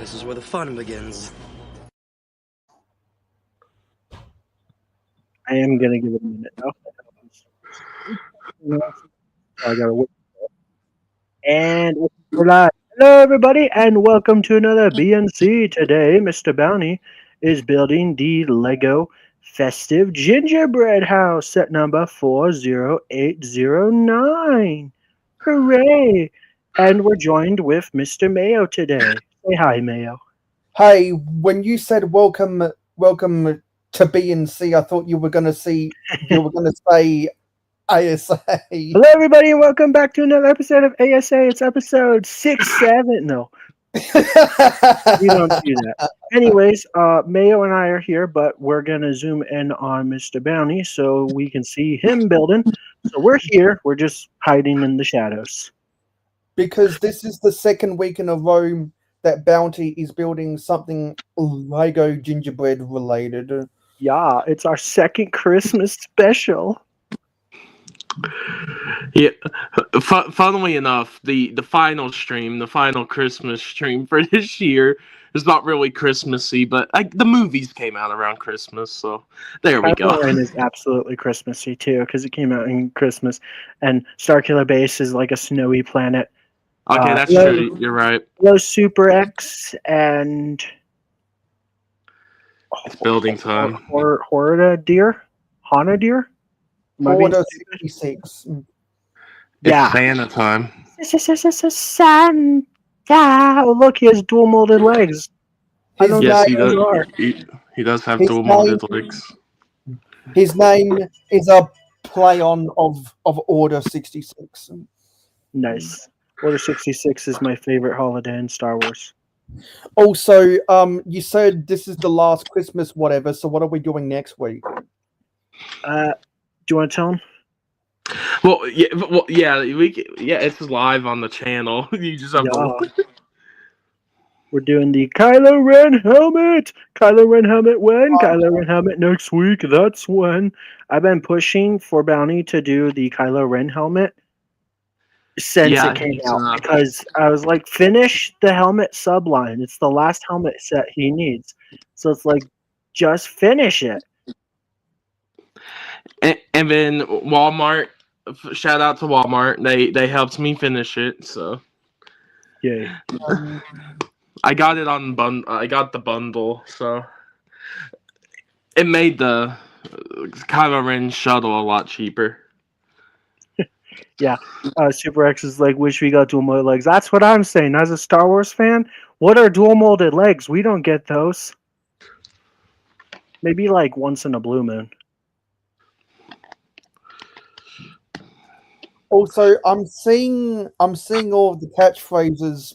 This is where the fun begins. I am gonna give it a minute now. I gotta wait. And we're live. Hello, everybody, and welcome to another BNC. Today, Mr. Bounty is building the Lego Festive Gingerbread House, set number 40809. Hooray! And we're joined with Mr. Mayo today. Say hi, Mayo. Hey, when you said welcome to BNC, I thought you were gonna say ASA. Hello, everybody, and welcome back to another episode of ASA. It's episode 6-7. No, we don't do that. Anyways, Mayo and I are here, but we're gonna zoom in on Mr. Bounty so we can see him building. So we're here. We're just hiding in the shadows. Because this is the second week in a row that Bounty is building something Lego gingerbread related. Yeah, it's our second Christmas special. Yeah, funnily enough, the final Christmas stream for this year is not really Christmassy, but the movies came out around Christmas, so there we go. Kylo Ren is absolutely Christmassy too, because it came out in Christmas, and Starkiller Base is like a snowy planet. Okay, that's true. You're right. Hello, Super X and It's building time. Horda deer, Hana deer. Order 66. Yeah. It's Santa time. Santa. Oh, look, he has dual molded legs. Yes, he does. He does have dual molded legs. His name is a play on of Order 66. Nice. Order 66 is my favorite holiday in Star Wars. Also, you said this is the last Christmas, whatever. So, what are we doing next week? Do you want to tell him? Well, yeah, it's live on the channel. You just have to. We're doing the Kylo Ren helmet. Kylo Ren helmet when? Kylo Ren helmet next week. That's when. I've been pushing for Bounty to do the Kylo Ren helmet since it came out, because I was like, finish the helmet subline. It's the last helmet set he needs. So it's like, just finish it. And then Walmart, shout out to Walmart. They helped me finish it. So yay. I got it on I got the bundle, so it made the Kylo Ren shuttle a lot cheaper. Yeah, Super X is like, wish we got dual molded legs. That's what I'm saying. As a Star Wars fan, what are dual molded legs? We don't get those. Maybe like once in a blue moon. Also, I'm seeing all of the catchphrases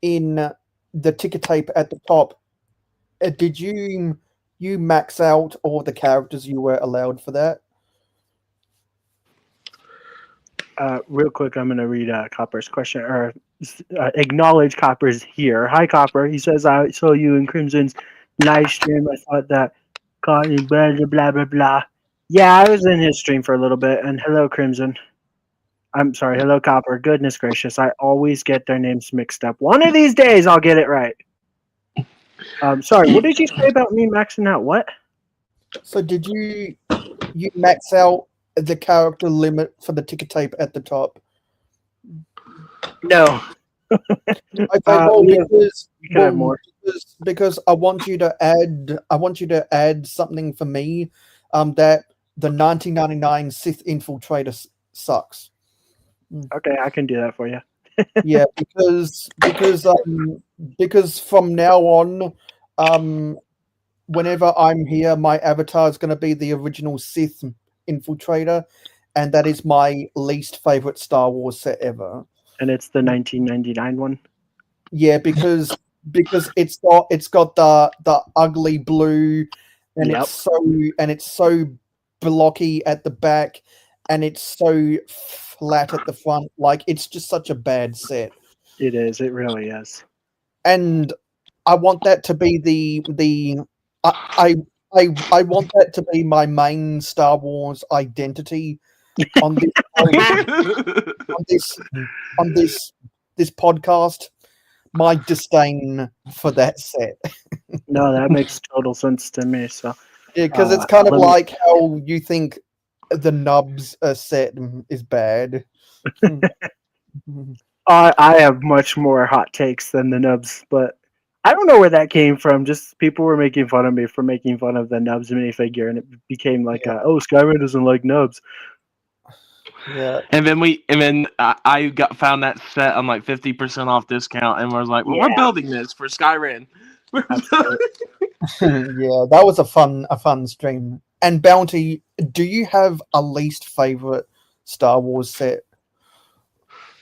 in the ticker tape at the top. Did you max out all the characters you were allowed for that? Real quick, I'm going to read Copper's question, or acknowledge Copper's here. Hi, Copper. He says, I saw you in Crimson's live stream. I thought that blah, blah, blah, blah, blah. Yeah, I was in his stream for a little bit. And hello, Crimson. I'm sorry. Hello, Copper. Goodness gracious. I always get their names mixed up. One of these days, I'll get it right. Sorry, what did you say about me maxing out what? So did you max out the character limit for the ticker tape at the top? No. Because I want you to add something for me, that the 1999 Sith Infiltrator sucks. Okay, I can do that for you. Yeah, because from now on, whenever I'm here, my avatar is going to be the original Sith Infiltrator, and that is my least favorite Star Wars set ever. And it's the 1999 one. Yeah, because it's got the ugly blue, and it's so blocky at the back, and it's so flat at the front. Like, it's just such a bad set. It is. It really is. And I want that to be I want that to be my main Star Wars identity on this podcast, my disdain for that set. No, that makes total sense to me. So Yeah, because it's kind of let me- like how you think the Nubs set is bad. I have much more hot takes than the Nubs, but I don't know where that came from. Just people were making fun of me for making fun of the Nubs minifigure, and it became like, oh, Skyrim doesn't like Nubs. Yeah. And then I got found that set on like 50% off discount, and was like, well, we're Yeah. building this for Skyrim. Absolutely. Yeah, that was a fun stream. And Bounty, do you have a least favorite Star Wars set?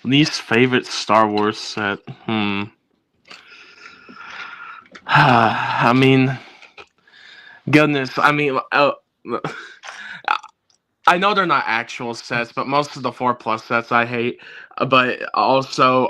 Least favorite Star Wars set. I mean, goodness. I mean, I know they're not actual sets, but most of the 4+ sets I hate. But also,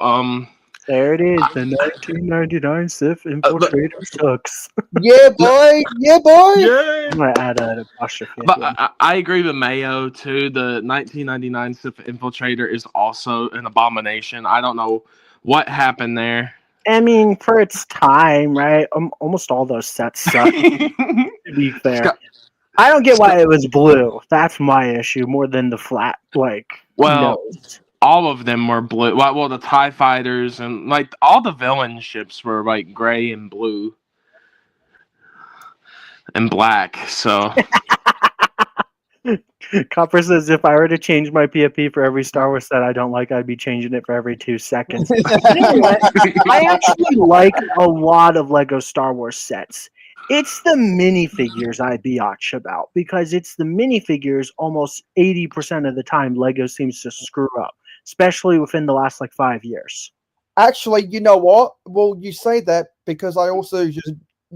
There it is. The 1999 Sith Infiltrator sucks. Yeah, boy. Yeah, boy. yeah. I'm gonna add an apostrophe. But I agree with Mayo too. The 1999 Sith Infiltrator is also an abomination. I don't know what happened there. I mean, for its time, right? Almost all those sets suck. To be fair, I don't get why it was blue. That's my issue more than the flat nose. All of them were blue. Well, the TIE fighters and like all the villain ships were like gray and blue and black. So Copper says if I were to change my PFP for every Star Wars set I don't like, I'd be changing it for every 2 seconds. I actually like a lot of Lego Star Wars sets. It's the minifigures I biatch about because it's the minifigures almost 80% of the time Lego seems to screw up, especially within the last 5 years. Actually, you know what? Well, you say that because I also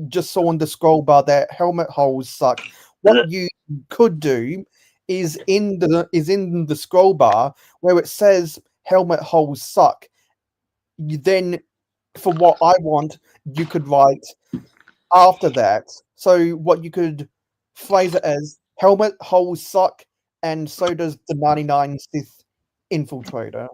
just saw on the scroll bar that helmet holes suck. What you could do is in the scroll bar where it says helmet holes suck. You then, for what I want, you could write after that. So what you could phrase it as helmet holes suck, and so does the 99 Sith Infiltrator.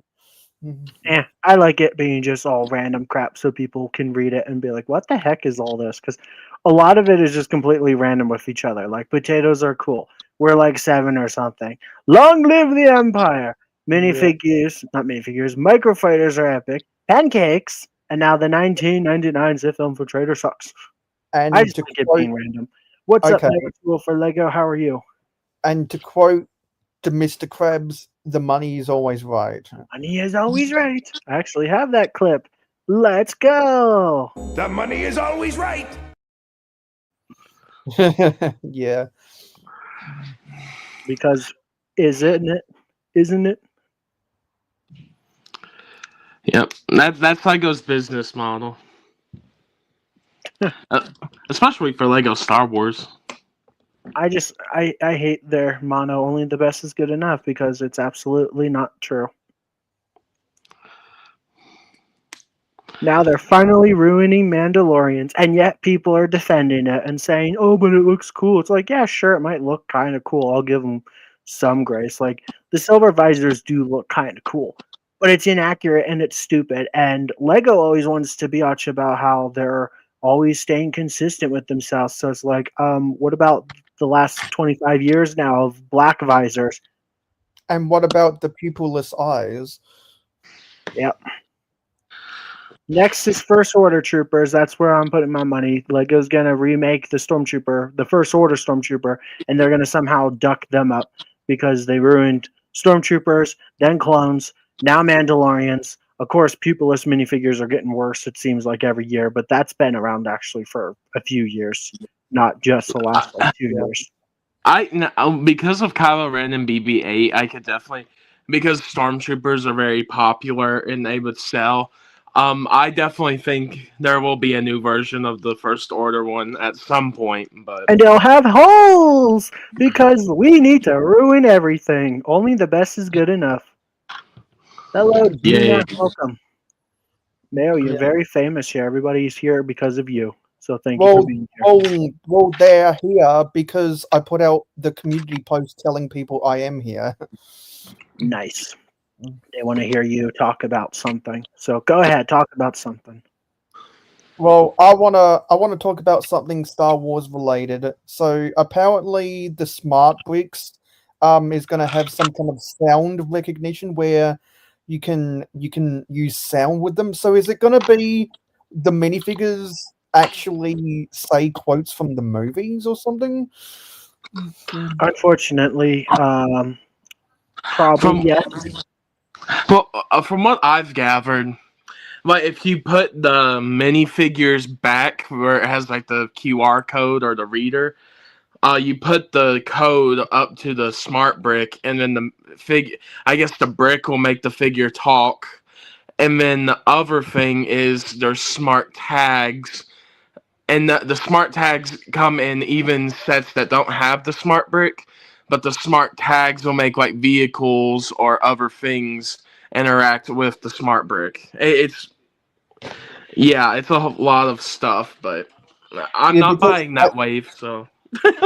I like it being just all random crap so people can read it and be like, what the heck is all this? Because a lot of it is just completely random with each other. Like, potatoes are cool. We're like 7 or something. Long live the Empire! Minifigures, not minifigures, microfighters are epic. Pancakes! And now the 1999 Sith Infiltrator sucks. And I just like it being random. What's up, Tool for Lego? How are you? And to quote to Mr. Krabs, the money is always right. Money is always right. I actually have that clip. Let's go. The money is always right. Yeah. Because isn't it? Yep, that's Lego's business model, especially for Lego Star Wars. I hate their mono. Only the best is good enough because it's absolutely not true. Now they're finally ruining Mandalorians, and yet people are defending it and saying, "Oh, but it looks cool." It's like, yeah, sure, it might look kind of cool. I'll give them some grace. Like the silver visors do look kind of cool, but it's inaccurate and it's stupid. And Lego always wants to biatch about how they're always staying consistent with themselves. So it's like, what about the last 25 years now of black visors? And what about the pupilless eyes? Yep. Next is First Order Troopers. That's where I'm putting my money. Lego's gonna remake the Stormtrooper, the First Order Stormtrooper, and they're gonna somehow duck them up because they ruined Stormtroopers, then clones, now Mandalorians. Of course, pupilless minifigures are getting worse, it seems like every year, but that's been around actually for a few years, not just the last 2 years. Because of Kylo Ren and BB-8, I could definitely, because Stormtroopers are very popular and they would sell. I definitely think there will be a new version of the First Order one at some point, and they'll have holes because we need to ruin everything. Only the best is good enough. Hello, Dina. Welcome. Mayo, you're very famous here. Everybody's here because of you. So thank you for being here. Well, they're here because I put out the community post telling people I am here. Nice. They want to hear you talk about something. So go ahead, talk about something. Well, I wanna talk about something Star Wars related. So apparently, the smart bricks is gonna have some kind of sound recognition where you can use sound with them. So is it gonna be the minifigures actually say quotes from the movies or something? Unfortunately, probably From yes. from what I've gathered, like if you put the minifigures back where it has like the QR code or the reader, you put the code up to the smart brick, and then the fig. I guess the brick will make the figure talk, and then the other thing is there's smart tags, and the smart tags come in even sets that don't have the smart brick, but the smart tags will make like vehicles or other things interact with the smart brick. It's yeah, it's a lot of stuff, but I'm Yeah, not because buying that wave, so.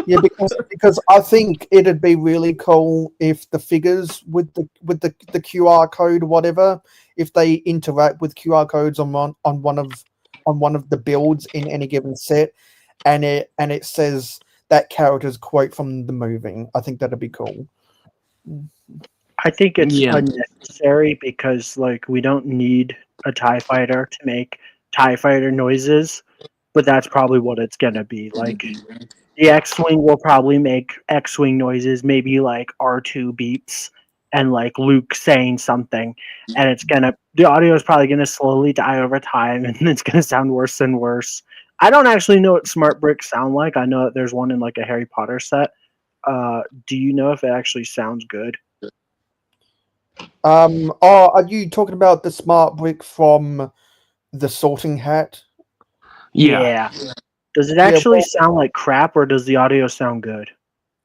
Yeah, because I think it'd be really cool if the figures with the QR code, whatever, if they interact with QR codes on one of the builds in any given set, and it says that character's quote from the movie. I think that'd be cool. I think it's Yeah. unnecessary because like we don't need a TIE fighter to make TIE fighter noises, but that's probably what it's gonna be. Like the X-wing will probably make X-wing noises, maybe like R2 beeps and like Luke saying something, and the audio is probably gonna slowly die over time, and it's gonna sound worse and worse. I don't actually know what smart bricks sound like. I know that there's one in like a Harry Potter set. Do you know if it actually sounds good? Are you talking about the smart brick from the Sorting Hat? Yeah. Yeah. Does it Yeah, actually well, sound like crap, or does the audio sound good?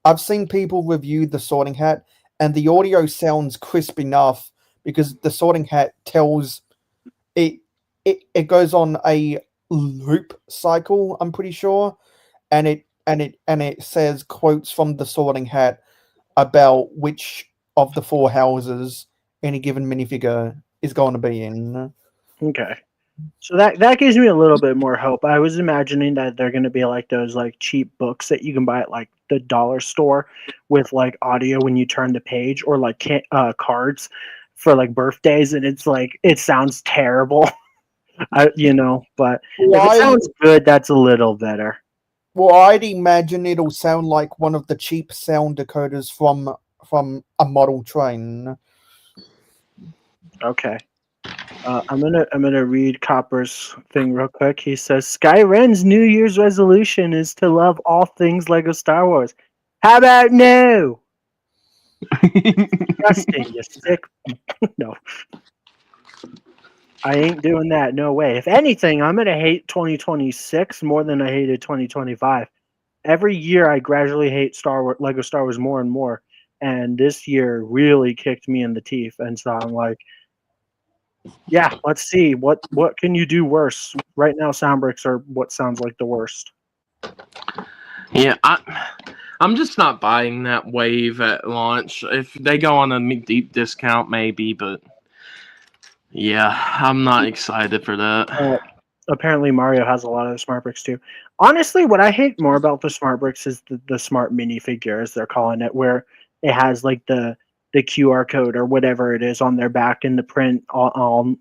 I've seen people review the Sorting Hat, and the audio sounds crisp enough because the Sorting Hat tells it it goes on a loop cycle, I'm pretty sure, and it says quotes from the Sorting Hat about which of the four houses any given minifigure is going to be in. Okay. So that gives me a little bit more hope. I was imagining that they're going to be like those like cheap books that you can buy at like the dollar store with like audio when you turn the page, or like cards for like birthdays, and it's like it sounds terrible. But if it Why? sounds good, that's a little better. Well, I'd imagine it'll sound like one of the cheap sound decoders from a model train. Okay. I'm gonna read Copper's thing real quick. He says Skyren's New Year's resolution is to love all things Lego Star Wars. How about no? Disgusting, you sick. No, I ain't doing that. No way. If anything, I'm gonna hate 2026 more than I hated 2025. Every year, I gradually hate Lego Star Wars more and more, and this year really kicked me in the teeth. And so I'm like, yeah, let's see what can you do worse. Right now, sound bricks are what sounds like the worst. Yeah, I'm just not buying that wave at launch. If they go on a deep discount, maybe, but yeah, I'm not excited for that. Apparently, Mario has a lot of the smart bricks too. Honestly, what I hate more about the smart bricks is the smart minifigure, as they're calling it, where it has like the QR code or whatever it is on their back in the print on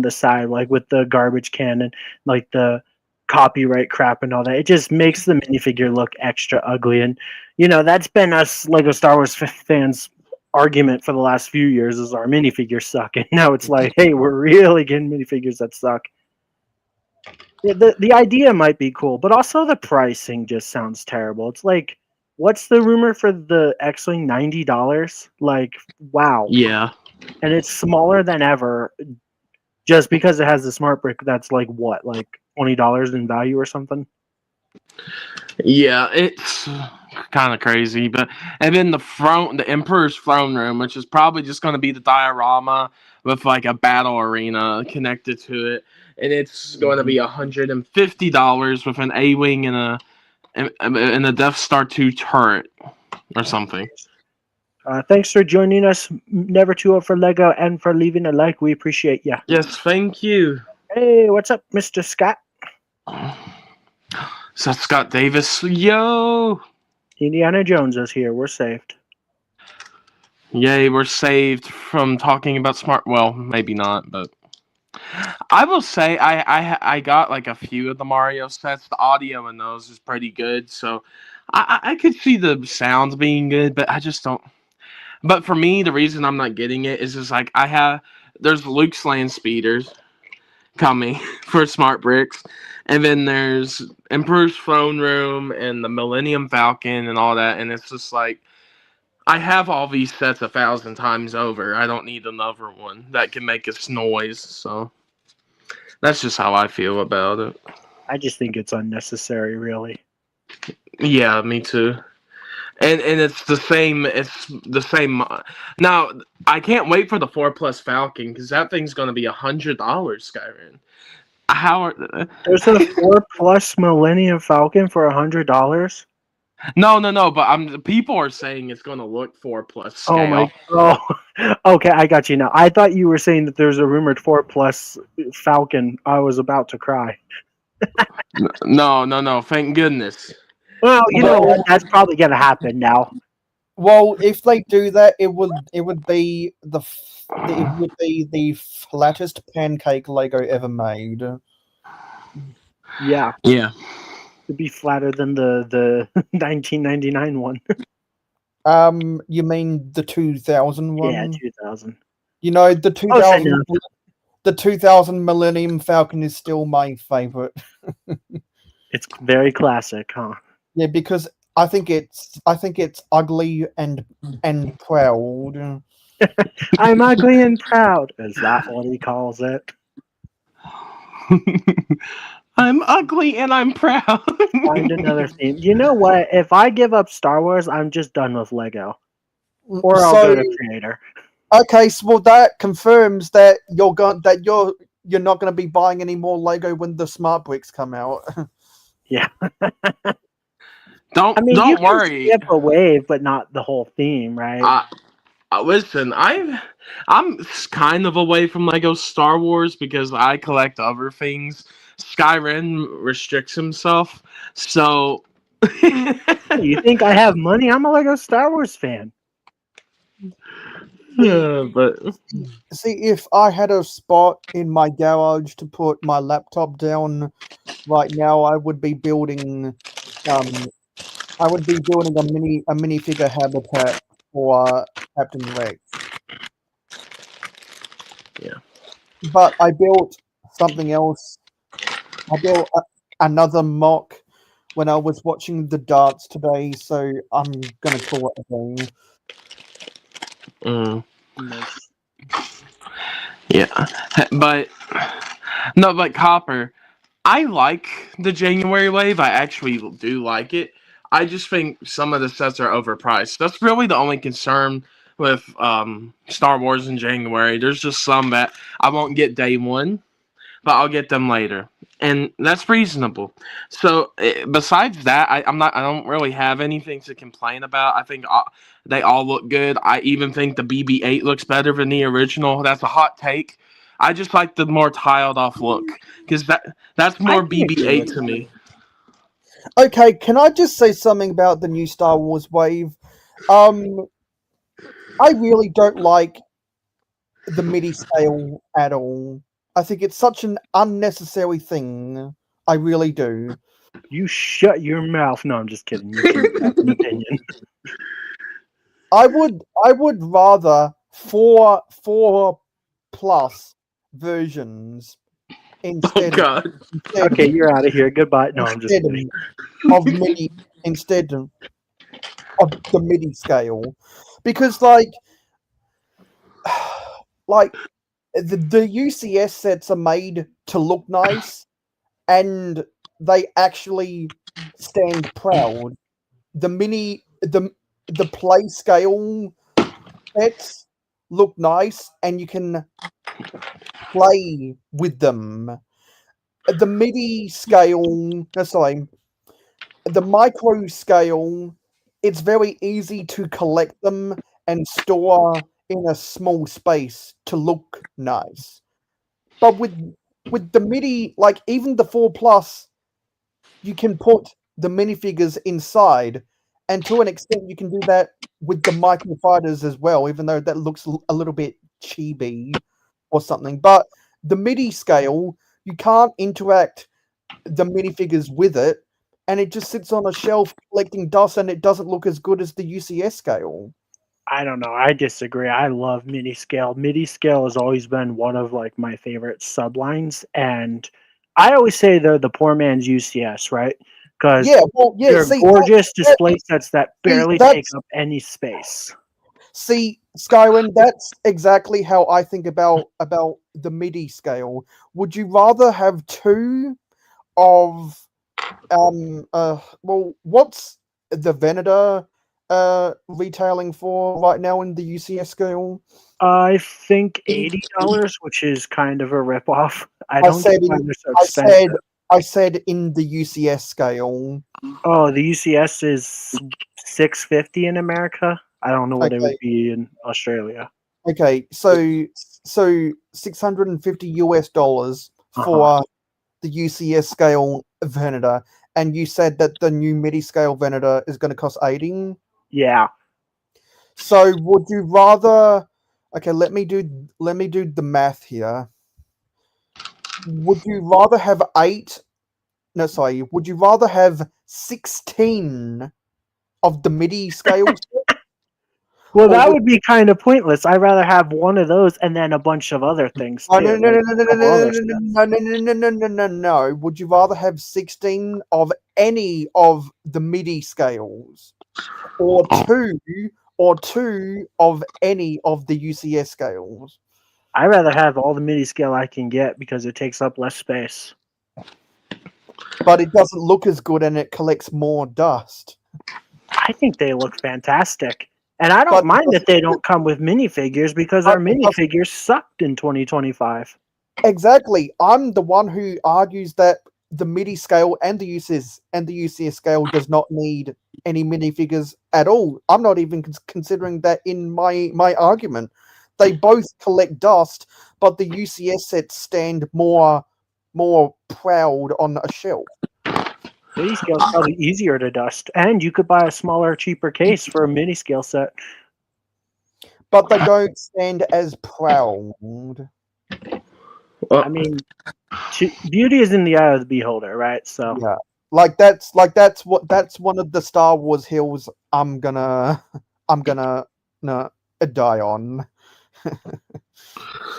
the side, like with the garbage can and like the copyright crap and all that. It just makes the minifigure look extra ugly, and that's been us Lego Star Wars fans argument for the last few years is our minifigures suck, and now it's like, hey, we're really getting minifigures that suck. Yeah, the idea might be cool, but also the pricing just sounds terrible. It's like, what's the rumor for the X-wing? $90? Like, wow, Yeah, and it's smaller than ever, just because it has the smart brick. That's like what, like $20 in value or something. yeah, it's kind of crazy. But and then the Emperor's throne room, which is probably just going to be the diorama with like a battle arena connected to it, and it's going to be $150 with an A-wing and a Death Star 2 turret or something. Thanks for joining us. Never too old for Lego, and for leaving a like. We appreciate ya. Yes, thank you. Hey, what's up, Mr. Scott? Is that Scott Davis? Yo! Indiana Jones is here. We're saved. Yay, we're saved from talking about smart. Well, maybe not, but I will say I got like a few of the Mario sets. The audio in those is pretty good, so I could see the sounds being good, but I just don't. But for me, the reason I'm not getting it is just like there's Luke's Land Speeders coming for Smart Bricks, and then there's Emperor's Throne Room and the Millennium Falcon and all that, and it's just like I have all these sets 1,000 times over. I don't need another one that can make us noise. So that's just how I feel about it. I just think it's unnecessary, really. Yeah, me too. And it's the same. It's the same. Now I can't wait for the 4+ Falcon because that thing's gonna be $100, Skyrim. How? There's a 4+ Millennium Falcon for $100. No. But people are saying it's gonna look 4+ scale. Oh my! Oh, okay. I got you now. I thought you were saying that there's a rumored 4+ Falcon. I was about to cry. No. Thank goodness. Well, you know what? That's probably gonna happen now. Well, if they do that, it would be the flattest pancake Lego ever made. Yeah, Yeah. it'd be flatter than the 1999 one. You mean the 2000 one? Yeah, 2000. You know, the Close 2000 enough. the 2000 Millennium Falcon is still my favorite. It's very classic, huh? Yeah, because I think it's ugly and proud. I'm ugly and proud. Is that what he calls it? I'm ugly and I'm proud. Find another theme. You know what? If I give up Star Wars, I'm just done with Lego. Or I'll go to Creator. Okay, so well, that confirms that you're not going to be buying any more Lego when the Smart Bricks come out. Yeah. Don't you worry. Can skip a wave, but not the whole theme, right? Listen, I'm kind of away from Lego Star Wars because I collect other things. Skyrim restricts himself, so. You think I have money? I'm a Lego Star Wars fan. But see, if I had a spot in my garage to put my laptop down right now, I would be building a minifigure habitat for Captain Rex. Yeah. But I built something else. I built another mock when I was watching the darts today, so I'm gonna call it a game. Nice. Yeah, but Copper, I like the January wave. I actually do like it. I just think some of the sets are overpriced. That's really the only concern with Star Wars in January. There's just some that I won't get day one, but I'll get them later, and that's reasonable. So besides that, I don't really have anything to complain about. I think they all look good. I even think the BB-8 looks better than the original. That's a hot take. I just like the more tiled off look because that's more BB-8 to me. Okay, can I just say something about the new Star Wars wave? I really don't like the MIDI scale at all. I think it's such an unnecessary thing. I really do. You shut your mouth. No, I'm just kidding. You can have an opinion. I would rather 4+ versions instead. Oh God. Okay, you're out of here. Goodbye. No, I'm just kidding. Instead of the MIDI scale, because like the UCS sets are made to look nice, and they actually stand proud. The play scale sets look nice, and you can play with them. The MIDI scale, the micro scale, it's very easy to collect them and store in a small space to look nice. But with the MIDI, like even the 4+, you can put the minifigures inside, and to an extent, you can do that with the microfighters as well, even though that looks a little bit chibi or something. But the MIDI scale, you can't interact the minifigures with it, and it just sits on a shelf collecting dust, and it doesn't look as good as the UCS scale. I don't know. I disagree. I love mini scale. Mini scale has always been one of like my favorite sublines, and I always say they're the poor man's UCS, right? Because they're gorgeous display sets that barely take up any space. See, Skywin, that's exactly how I think about the MIDI scale. Would you rather have two of what's the Venator retailing for right now in the UCS scale? I think $80, which is kind of a ripoff. I don't get why they're so expensive. I said in the UCS scale. Oh, the UCS is $650 in America. I don't know what it would be in Australia. Okay, so $650 for the UCS scale Venator, and you said that the new MIDI scale Venator is going to cost $80. Yeah. So would you rather? Okay, let me do the math here. Would you rather have would you rather have 16 of the MIDI scale? Well, that would be kind of pointless. I'd rather have one of those and then a bunch of other things. No. Would you rather have 16 of any of the MIDI scales, or two of any of the UCS scales? I'd rather have all the MIDI scale I can get because it takes up less space. But it doesn't look as good and it collects more dust. I think they look fantastic. And I don't mind that they don't come with minifigures because our minifigures sucked in 2025. Exactly. I'm the one who argues that the MIDI scale and the UCS scale does not need any minifigures at all. I'm not even considering that in my argument. They both collect dust, but the UCS sets stand more proud on a shelf. Mini scale is probably easier to dust, and you could buy a smaller, cheaper case for a mini scale set. But they don't stand as proud. I mean, beauty is in the eye of the beholder, right? So yeah, that's one of the Star Wars hills I'm gonna die on.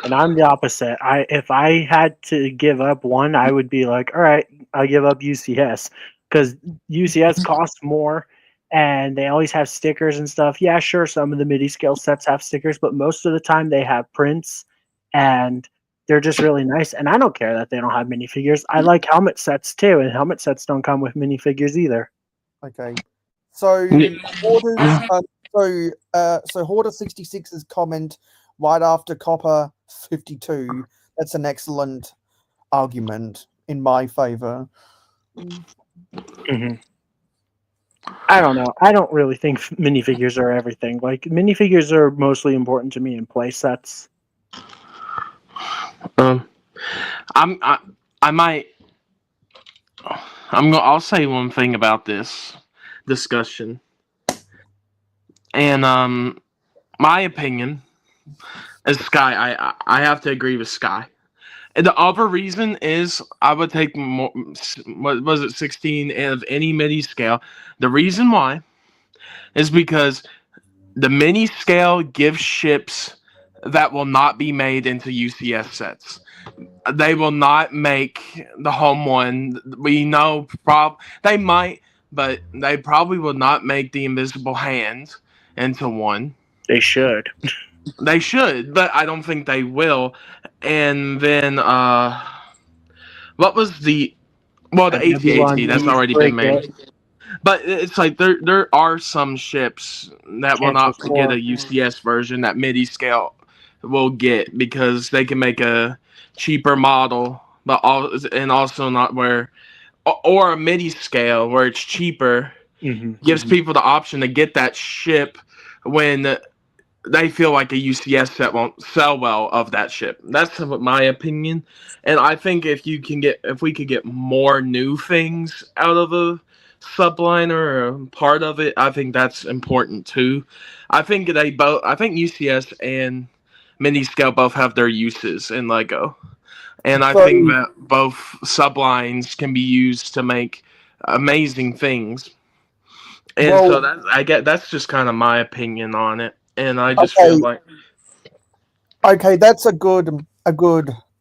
And I'm the opposite. If I had to give up one, I would be like, all right, I'll give up UCS because UCS costs more and they always have stickers and stuff. Yeah, sure, some of the MIDI scale sets have stickers, but most of the time they have prints and they're just really nice. And I don't care that they don't have minifigures. I like helmet sets too, and helmet sets don't come with minifigures either. Okay, so Hoarder 66's comment right after Copper 52. That's an excellent argument in my favor. Mm-hmm. I don't know. I don't really think minifigures are everything. Like minifigures are mostly important to me in play sets. I'll say one thing about this discussion, and my opinion is Sky. I have to agree with Sky. And the other reason is I would take more. What was it, 16 of any MIDI scale? The reason why is because the mini scale gives ships that will not be made into UCS sets. They will not make the home one. We know they might, but they probably will not make the invisible hand into one. They should. They should, but I don't think they will. And then, what was the AT-AT, that's already been made. But it's like there are some ships that will not get a UCS version that MIDI scale will get because they can make a cheaper model, but also not where, or a MIDI scale where it's cheaper, gives people the option to get that ship when they feel like a UCS set won't sell well of that ship. That's my opinion. And I think if we could get more new things out of a subliner or part of it, I think that's important too. I think UCS and mini scale both have their uses in Lego. And I So, think that both sublines can be used to make amazing things. And well, so that's just kind of my opinion on it. And I just okay, feel like okay, that's a good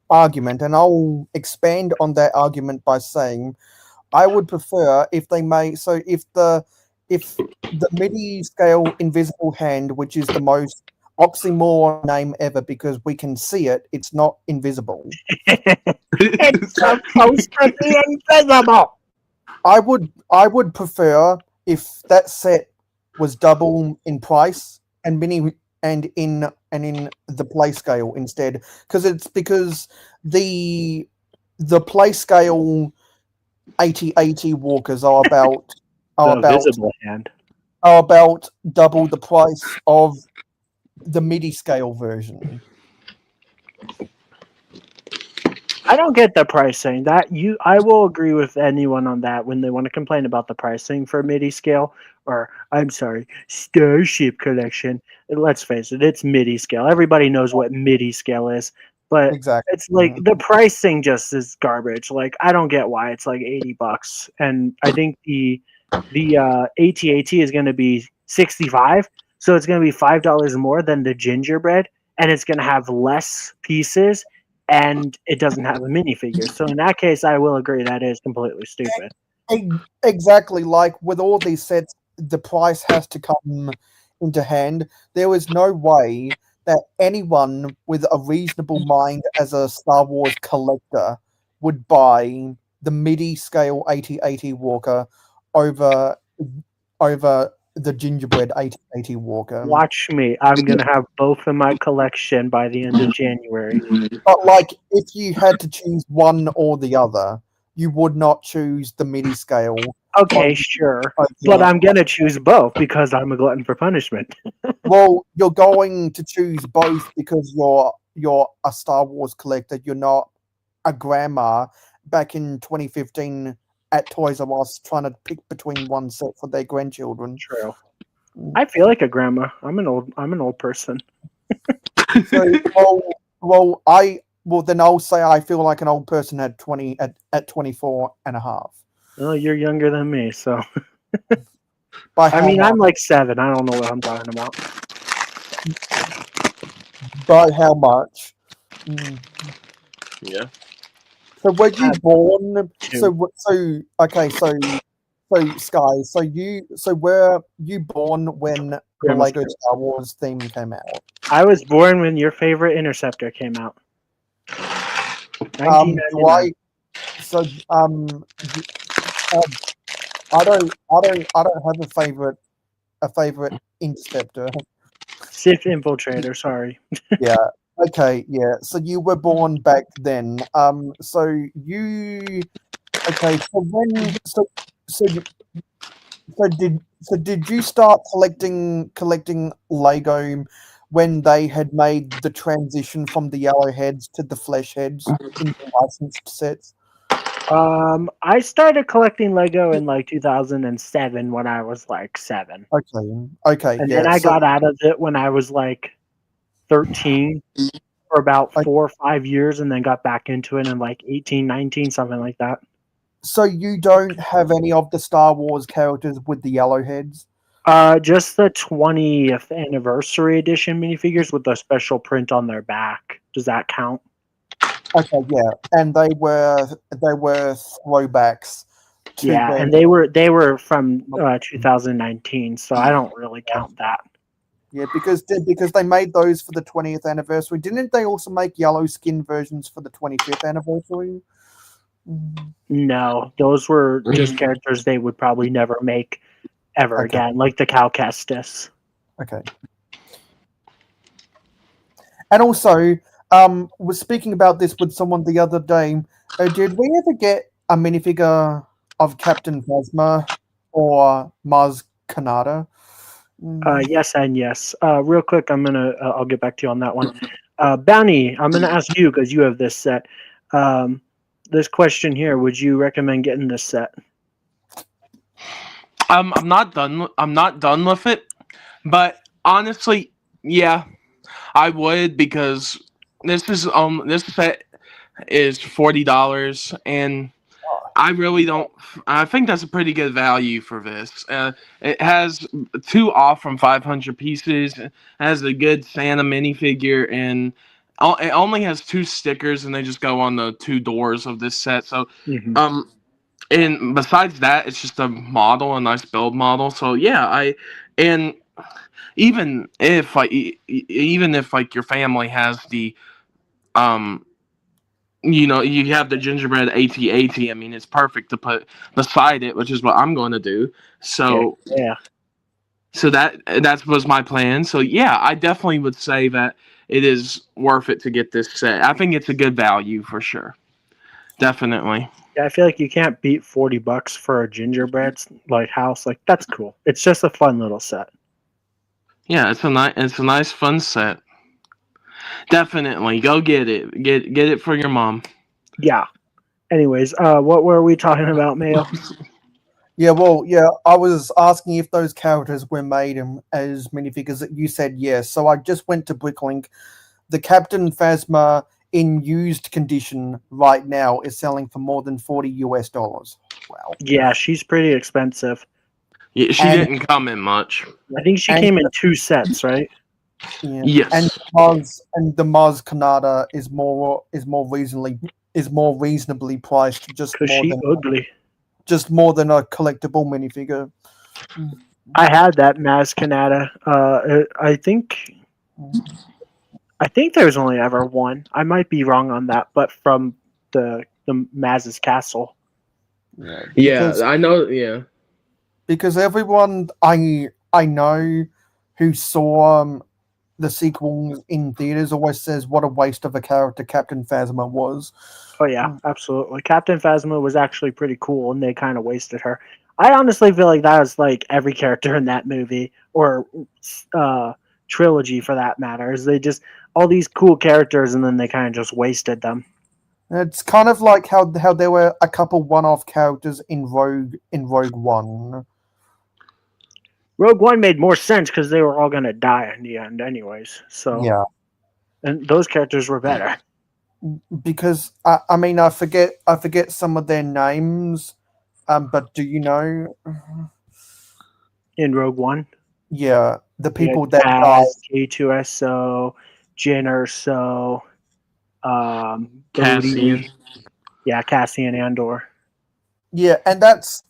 argument, and I'll expand on that argument by saying I would prefer if they may. So if the MIDI scale invisible hand, which is the most oxymoron name ever because we can see it, it's not invisible. It's supposed to be invisible. I would prefer if that set was double in price and mini and in the play scale instead, because the play scale 8080 walkers are about visible hand. are about double the price of the MIDI scale version. I don't get the pricing. I will agree with anyone on that when they want to complain about the pricing for MIDI scale, or I'm sorry, Starship Collection. Let's face it, it's MIDI scale. Everybody knows what MIDI scale is, but Exactly. it's like the pricing just is garbage. Like I don't get why it's like $80, and I think the AT-AT is going to be 65, so it's going to be $5 more than the gingerbread, and it's going to have less pieces. And it doesn't have a minifigure. So in that case, I will agree that is completely stupid. Exactly, like with all these sets, the price has to come into hand. There is no way that anyone with a reasonable mind as a Star Wars collector would buy the MIDI scale 8080 Walker over the gingerbread 8080 Walker. Watch me. I'm going to have both in my collection by the end of January. But like, if you had to choose one or the other, you would not choose the MIDI scale. Okay, sure. But I'm going to choose both because I'm a glutton for punishment. Well, you're going to choose both because you're a Star Wars collector. You're not a grandma back in 2015 at Toys R Us trying to pick between one set for their grandchildren. True. I feel like a grandma. I'm an old person. So, then I'll say I feel like an old person at 24 and a half. Well, you're younger than me, so. I'm like 7. I don't know what I'm talking about. By how much? Yeah. So were you born? Two. So Sky. So were you born when the Grandma's Lego true. Star Wars theme came out? I was born when your favorite Interceptor came out. I don't have a favorite Interceptor. Sith Infiltrator, sorry. Yeah. Okay. Yeah. So you were born back then. So did you start collecting Lego when they had made the transition from the yellow heads to the flesh heads in the licensed sets? I started collecting Lego in like 2007 when I was like 7. Okay. And then I got out of it when I was like 13 for about 4 or 5 years, and then got back into it in like 18, 19, something like that. So you don't have any of the Star Wars characters with the yellow heads? Just the 20th anniversary edition minifigures with the special print on their back. Does that count? Okay, yeah, and they were throwbacks. Yeah, and they were from 2019, so I don't really count that. Yeah, because they made those for the 20th anniversary. Didn't they also make yellow skin versions for the 25th anniversary? No, those were just characters they would probably never make ever again, like the Cal Kestis. Okay. And also, was speaking about this with someone the other day. Did we ever get a minifigure of Captain Phasma or Maz Kanata? Yes and yes. Real quick, I'll get back to you on that one. Bounty, I'm gonna ask you because you have this set. Um, this question here: would you recommend getting this set? I'm not done. I'm not done with it, but honestly, yeah, I would because this set is $40, and I really don't. I think that's a pretty good value for this. It has 2 off from 500 pieces. It has a good Santa minifigure, and it only has 2 stickers, and they just go on the 2 doors of this set. So, Mm-hmm. um, and besides that, it's just a model, a nice build model. So yeah, and even if like your family has the um you have the gingerbread AT-AT. I mean, it's perfect to put beside it, which is what I'm going to do. So, Yeah. that was my plan. So yeah, I definitely would say that it is worth it to get this set. I think it's a good value for sure. Definitely. Yeah, I feel like you can't beat $40 for a gingerbread like house. Like that's cool. It's just a fun little set. Yeah, it's a nice fun set. Definitely go get it. Get it for your mom. Yeah. Anyways, what were we talking about, Mayo? Yeah, well, yeah, I was asking if those characters were made as minifigures. You said yes, so I just went to Bricklink. The Captain Phasma in used condition right now is selling for more than $40. Wow! Yeah, she's pretty expensive. Yeah, she And didn't come in much. I think she and came in 2 sets, right? yeah, Yes. and the Mars Kanata is more reasonably priced, Cause she ugly. just more than a collectible minifigure. I had that Maz Kanata. I think there's only ever one. I might be wrong on that, but from the Maz's castle. Yeah, Yeah, I know. Yeah. because everyone I know who saw the sequels in theaters always says what a waste of a character Captain Phasma was. Oh yeah, absolutely. Captain Phasma was actually pretty cool, and they kind of wasted her. I honestly feel like that was like every character in that movie or trilogy for that matter. Is they just all these cool characters, and then they kind of just wasted them. It's kind of like how there were a couple one-off characters in Rogue One. Rogue One made more sense because they were all gonna die in the end, anyways. So Yeah, and those characters were better. because I mean I forget some of their names, but do you know? In Rogue One, Yeah, the we had people that died. Kaz, K2SO, Jyn Erso, Cassian. Bodhi, yeah, Cassian Andor. Yeah, and that's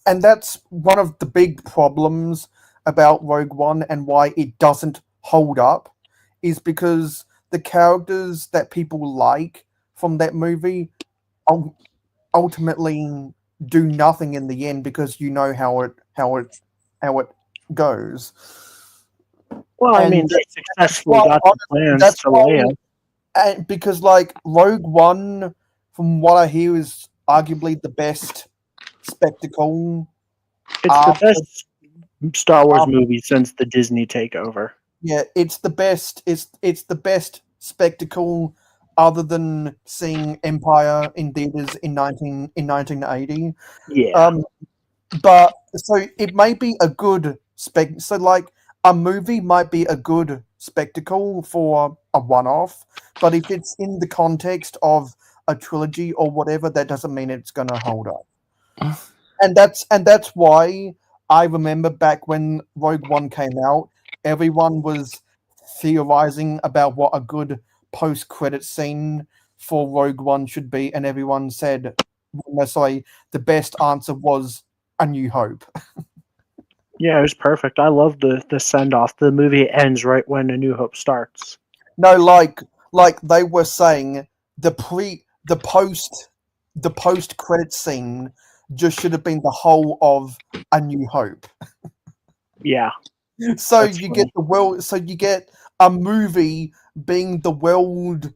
one of the big problems about Rogue One and why it doesn't hold up is because the characters that people like from that movie ultimately do nothing in the end because you know how it goes. Well, I mean, And they that's successfully why got the plans that's to why Leia. and because like Rogue One, from what I hear, is arguably the best spectacle It's the after best Star Wars after movie since the Disney takeover. yeah, it's the best. It's the best spectacle, other than seeing Empire in theaters in 1980. Yeah, Um, but so it may be a good spec. So like a movie might be a good spectacle for a one-off, but if it's in the context of a trilogy or whatever, that doesn't mean it's going to hold up. And that's why I remember back when Rogue One came out, everyone was theorizing about what a good post-credit scene for Rogue One should be, and everyone said, no, sorry, the best answer was A New Hope. yeah, it was perfect. I love the send off. The movie ends right when A New Hope starts. No, like they were saying, the post credit scene just should have been the whole of A New Hope. Yeah, So that's you funny. get the world. So you get a movie being the world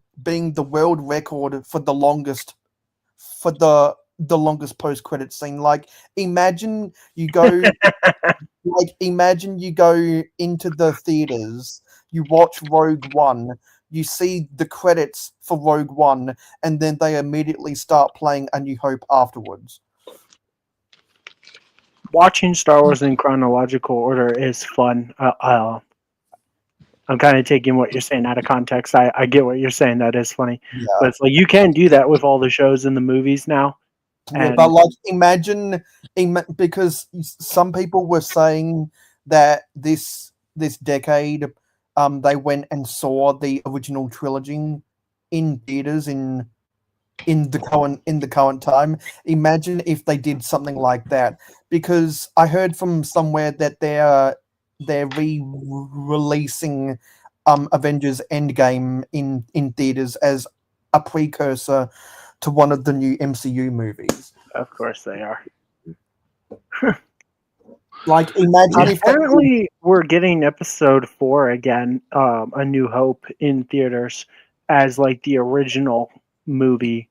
record for the longest post credit scene. Like imagine you go Like, imagine you go into the theaters, you watch Rogue One, you see the credits for Rogue One, and then they immediately start playing A New Hope afterwards. Watching Star Wars in chronological order is fun. I'm kind of taking what you're saying out of context. I get what you're saying. That is funny. Yeah. But it's like you can do that with all the shows and the movies now. Yeah, but like imagine because some people were saying that this decade they went and saw the original trilogy in theaters in the current time. Imagine if they did something like that, because I heard from somewhere that they're re-releasing Avengers Endgame in theaters as a precursor to one of the new MCU movies. Of course they are. Like, imagine if apparently we're getting episode 4 again, A New Hope, in theaters as like the original movie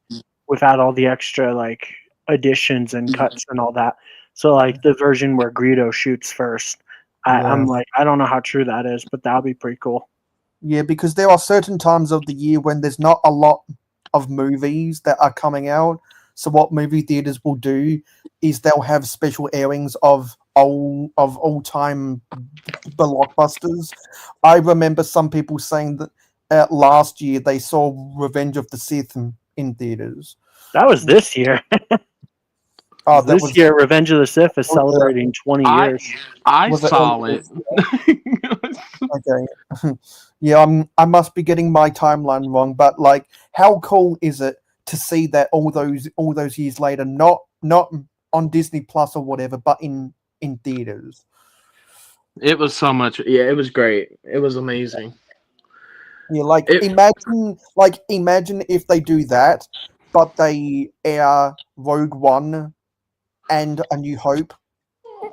without all the extra like additions and cuts and all that. So like the version where Greedo shoots first. I'm like, I don't know how true that is, but that'll be pretty cool. Yeah, because there are certain times of the year when there's not a lot of movies that are coming out. So what movie theaters will do is they'll have special airings of all time blockbusters. I remember some people saying that last year they saw Revenge of the Sith in theaters. That was this year. This year, Revenge of the Sith is celebrating 20 years. I saw it. Okay. Yeah, I must be getting my timeline wrong, but like, how cool is it to see that all those years later, not on Disney Plus or whatever, but in theaters? It was so much. Yeah, it was great. It was amazing. Yeah, like imagine if they do that, but they air Rogue One and A New Hope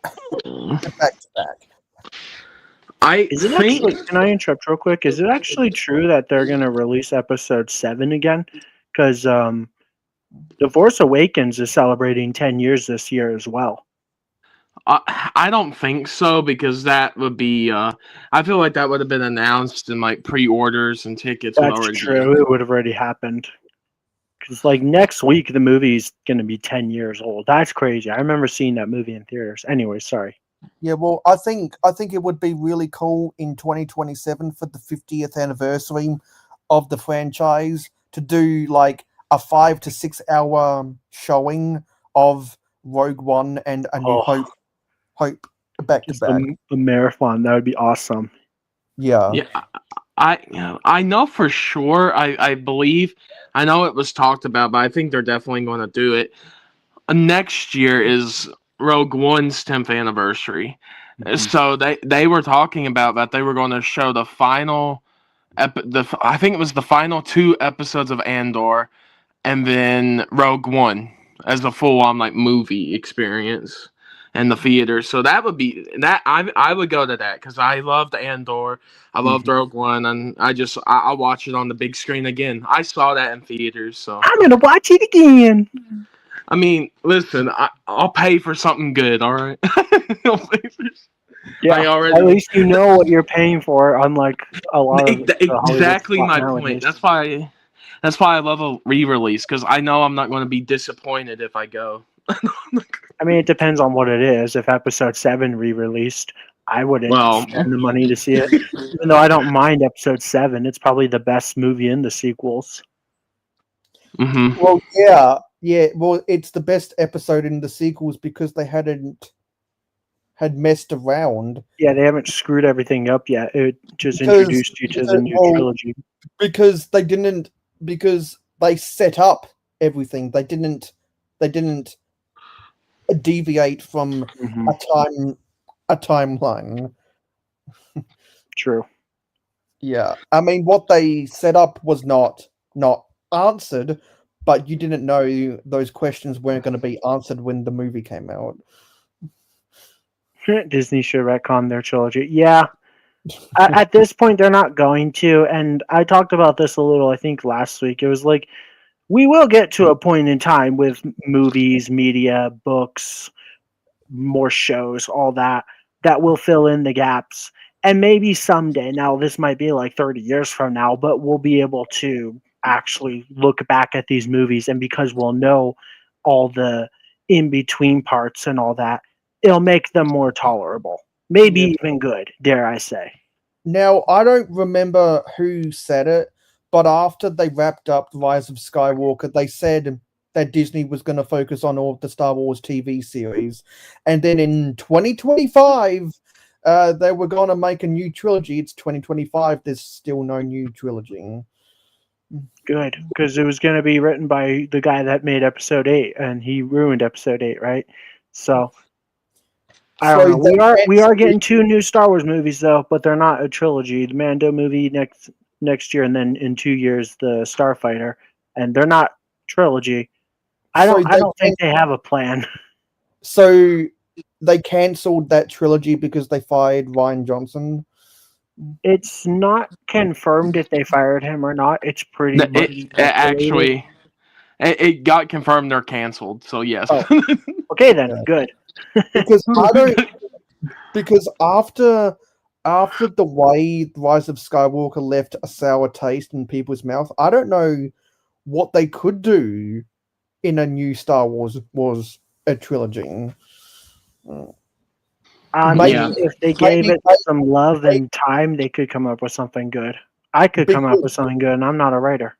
back to back. Can I interrupt real quick? Is it actually true that they're going to release episode 7 again? Because The Force Awakens is celebrating 10 years this year as well. I don't think so, because that would be. I feel like that would have been announced in like pre-orders and tickets. That's true. It would have already happened. Because like next week, the movie's going to be 10 years old. That's crazy. I remember seeing that movie in theaters. Anyway, sorry. Yeah, well, I think it would be really cool in 2027 for the 50th anniversary of the franchise to do like a 5 to 6 hour showing of Rogue One and A New Hope back to back. A marathon, that would be awesome. Yeah. Yeah, I know for sure. I believe, I know it was talked about, but I think they're definitely going to do it. Next year is Rogue One's 10th anniversary. Mm-hmm. So they were talking about that they were going to show the final I think it was the final 2 episodes of Andor and then Rogue One as a full-on like movie experience in the theater. So that would be that I would go to that because I loved Andor, I loved Rogue One, and I'll watch it on the big screen again. I saw that in theaters, so I'm gonna watch it again. I mean, listen, I'll pay for something good, all right? Yeah, at least you know what you're paying for, unlike a lot of exactly my point. That's why I love a re-release, because I know I'm not going to be disappointed if I go. I mean, it depends on what it is. If episode 7 re-released, I wouldn't spend the money to see it. Even though I don't mind episode 7, it's probably the best movie in the sequels. Mm-hmm. Well, yeah. Well, it's the best episode in the sequels because they had messed around. Yeah, they haven't screwed everything up yet. It just introduced you to the new trilogy. Because they set up everything. They didn't deviate from a timeline. True. Yeah. I mean, what they set up was not answered, but you didn't know those questions weren't going to be answered when the movie came out. Disney should retcon their trilogy. Yeah. At this point, they're not going to. And I talked about this a little, I think, last week. It was like, we will get to a point in time with movies, media, books, more shows, all that. that will fill in the gaps. And maybe someday, now this might be like 30 years from now, but we'll be able to actually look back at these movies, and because we'll know all the in between parts and all that, it'll make them more tolerable. Maybe Yeah. even good, dare I say. Now, I don't remember who said it, but after they wrapped up Rise of Skywalker, they said that Disney was going to focus on all of the Star Wars TV series. And then in 2025, they were going to make a new trilogy. It's 2025. There's still no new trilogy. Good, because it was going to be written by the guy that made Episode 8, and he ruined Episode 8, right? So I don't know. We are getting 2 new Star Wars movies though, but they're not a trilogy. The Mando movie next year, and then in 2 years the Starfighter, and they're not trilogy. I don't think they have a plan. So they cancelled that trilogy because they fired Ryan Johnson. It's not confirmed if they fired him or not. It's pretty much Actually, it got confirmed they're canceled. So yes. Oh. Okay then, good. Because after the way Rise of Skywalker left a sour taste in people's mouth, I don't know what they could do in a new Star Wars was a trilogy. If they gave it some love and time, they could come up with something good. I could come up with something good, and I'm not a writer.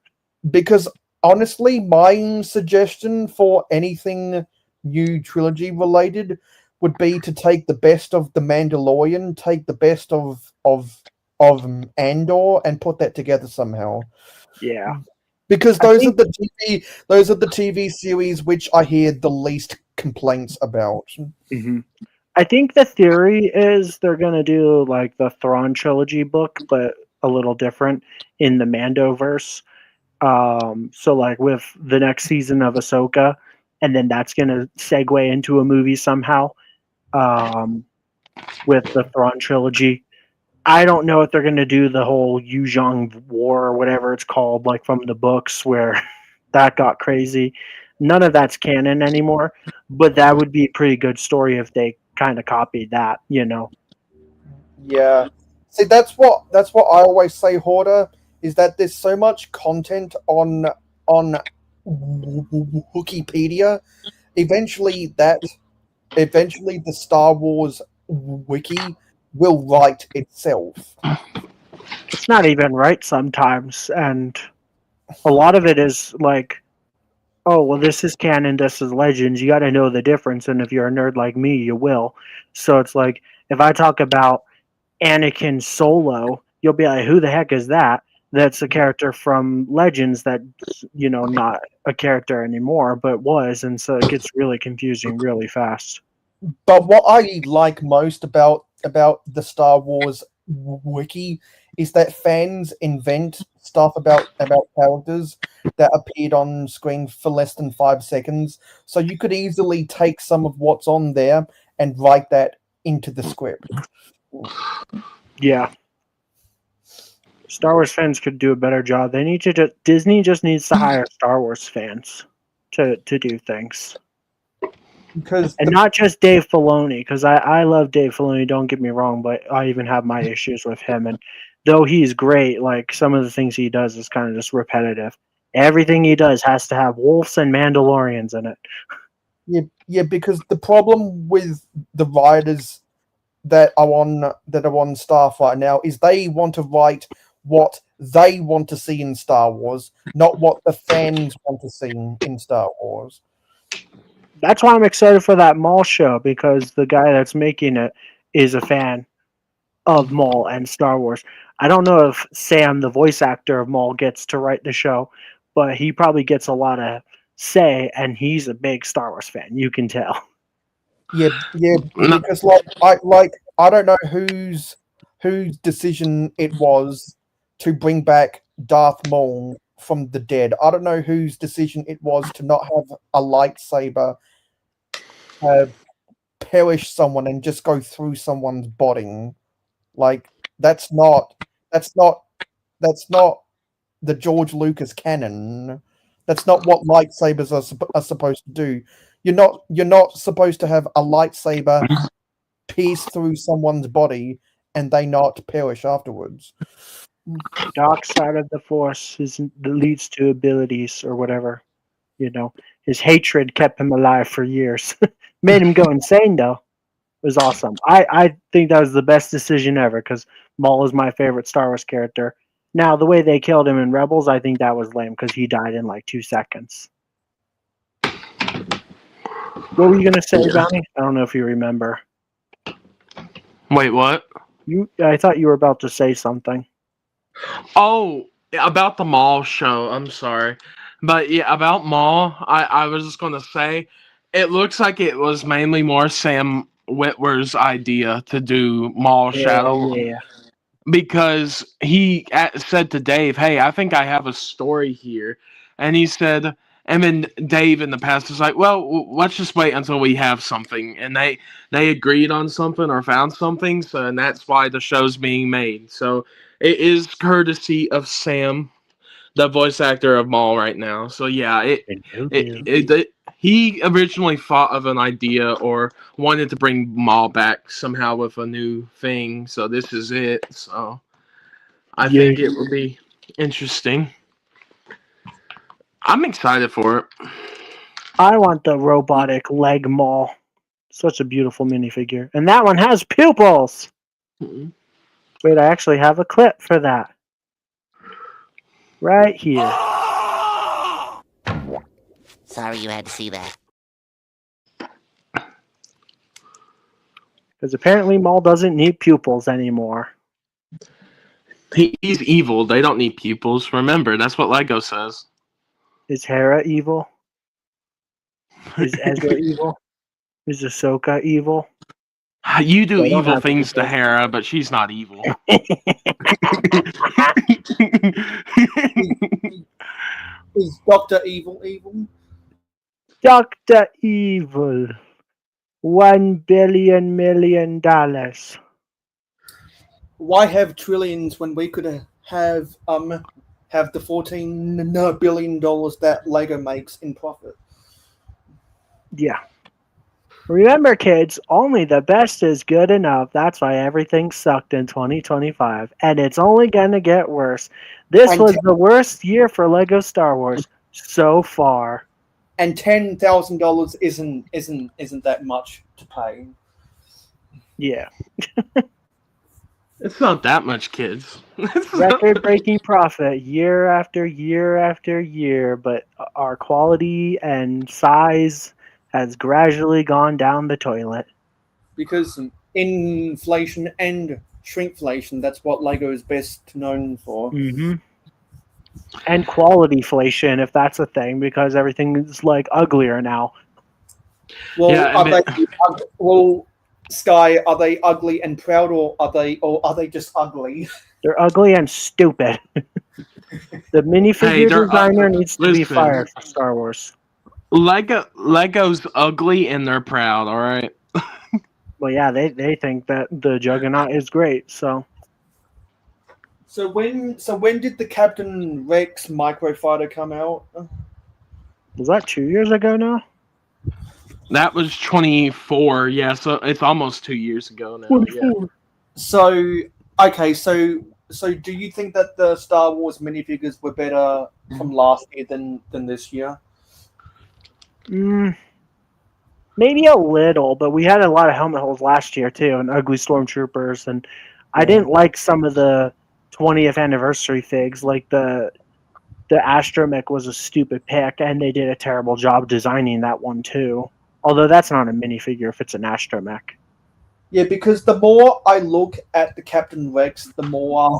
Because honestly, my suggestion for anything new trilogy related would be to take the best of The Mandalorian, take the best of Andor, and put that together somehow. Yeah. Because those are the TV series which I hear the least complaints about. Mm-hmm. I think the theory is they're gonna do like the Thrawn trilogy book, but a little different in the Mandoverse. So like with the next season of Ahsoka, and then that's gonna segue into a movie somehow. With the Thrawn trilogy. I don't know if they're going to do the whole Yuzhong War or whatever it's called, like from the books, where that got crazy. None of that's canon anymore, but that would be a pretty good story if they kind of copied that, you know. Yeah. See, that's what I always say, Hoarder, is that there's so much content on Wikipedia. Eventually the Star Wars wiki will write itself. It's not even right sometimes, and a lot of it is like, oh, well, this is canon, this is legends. You got to know the difference, and if you're a nerd like me, you will. So it's like, if I talk about Anakin Solo, you'll be like, who the heck is that? That's a character from Legends that's, not a character anymore, but was, and so it gets really confusing really fast. But what I like most about the Star Wars wiki is that fans invent stuff about characters that appeared on screen for less than 5 seconds. So you could easily take some of what's on there and write that into the script. Yeah. Star Wars fans could do a better job. They need to Disney just needs to hire Star Wars fans to do things. Not just Dave Filoni, because I love Dave Filoni, don't get me wrong, but I even have my issues with him. And though he's great, like some of the things he does is kind of just repetitive. Everything he does has to have wolves and Mandalorians in it. Yeah, because the problem with the writers that are on staff right now is they want to write what they want to see in Star Wars, not what the fans want to see in Star Wars. That's why I'm excited for that Maul show, because the guy that's making it is a fan of Maul and Star Wars. I don't know if Sam, the voice actor of Maul, gets to write the show, but he probably gets a lot of say, and he's a big Star Wars fan. You can tell. Yeah, because I don't know whose decision it was to bring back Darth Maul from the dead. I don't know whose decision it was to not have a lightsaber perish someone and just go through someone's body. Like that's not the George Lucas canon. That's not what lightsabers are supposed to do. You're not supposed to have a lightsaber pierce through someone's body and they not perish afterwards. Dark side of the Force leads to abilities or whatever. His hatred kept him alive for years. Made him go insane, though. It was awesome. I think that was the best decision ever because Maul is my favorite Star Wars character. Now, the way they killed him in Rebels, I think that was lame because he died in like 2 seconds. What were you going to say, Donnie? I don't know if you remember. Wait, what? I thought you were about to say something. Oh, about the Maul show. I'm sorry. But yeah, about Maul, I was just going to say, it looks like it was mainly more Sam Witwer's idea to do Maul Shadow. Yeah. Because he said to Dave, hey, I think I have a story here. And he said, and then Dave in the past was like, well, let's just wait until we have something. And they agreed on something or found something. So, and that's why the show's being made. So it is courtesy of Sam, the voice actor of Maul right now. So yeah, he originally thought of an idea or wanted to bring Maul back somehow with a new thing. So this is it. So I think it will be interesting. I'm excited for it. I want the robotic leg Maul. Such a beautiful minifigure. And that one has pupils! Mm-hmm. Wait, I actually have a clip for that. Right here. Sorry you had to see that. Because apparently Maul doesn't need pupils anymore. He's evil. They don't need pupils. Remember, that's what Lego says. Is Hera evil? Is Ezra evil? Is Ahsoka evil? You do evil things to Hera, but she's not evil. Is Dr. Evil evil? Dr. Evil. $1 billion million. Why have trillions when we could have the $14 billion that Lego makes in profit? Yeah. Remember, kids, only the best is good enough. That's why everything sucked in 2025. And it's only going to get worse. This was the worst year for Lego Star Wars so far. And $10,000 isn't that much to pay. Yeah. It's not that much, kids. Record-breaking profit year after year after year, but our quality and size has gradually gone down the toilet. Because inflation and shrinkflation, that's what Lego is best known for. Mm-hmm. And qualityflation, if that's a thing, because everything is like uglier now. Well, yeah, Sky, are they ugly and proud, or are they just ugly? They're ugly and stupid. The minifigure designer needs to be fired for Star Wars. Lego's ugly and they're proud, all right? Well, yeah, they think that the Juggernaut is great, so. So when did the Captain Rex microfighter come out? Was that 2 years ago now? That was 24, yeah, so it's almost 2 years ago now. Yeah. So, okay, so do you think that the Star Wars minifigures were better from last year than this year? Maybe a little, but we had a lot of helmet holes last year too, and ugly stormtroopers, and I didn't like some of the 20th anniversary figs, like the Astromech was a stupid pick, and they did a terrible job designing that one too. Although that's not a minifigure if it's an Astromech. Yeah, because the more I look at the Captain Rex, the more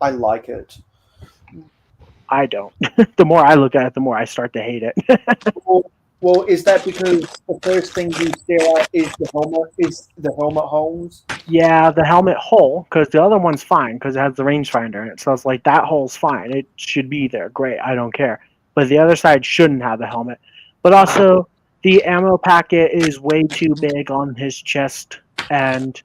I like it. I don't. The more I look at it, the more I start to hate it. Well, is that because the first thing you stare at is the helmet holes? Yeah, the helmet hole, because the other one's fine, because it has the rangefinder in it. So it's like, that hole's fine. It should be there. Great, I don't care. But the other side shouldn't have the helmet. But also, the ammo packet is way too big on his chest, and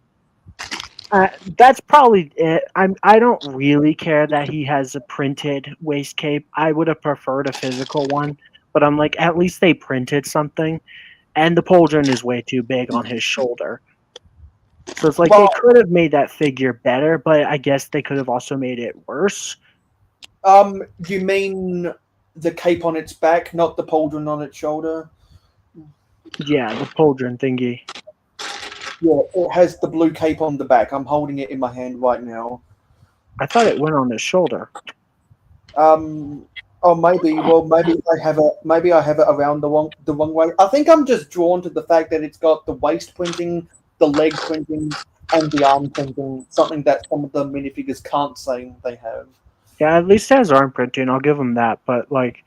that's probably it. I don't really care that he has a printed waist cape. I would have preferred a physical one. But I'm like, at least they printed something. And the pauldron is way too big on his shoulder. So it's like Well- they could have made that figure better, but I guess they could have also made it worse. You mean the cape on its back, not the pauldron on its shoulder? Yeah, the pauldron thingy. Yeah, it has the blue cape on the back. I'm holding it in my hand right now. I thought it went on his shoulder. Oh, maybe. Well, maybe I have it. Maybe I have it around the wrong way. I think I'm just drawn to the fact that it's got the waist printing, the leg printing, and the arm printing. Something that some of the minifigures can't say they have. Yeah, at least it has arm printing. I'll give him that. But like,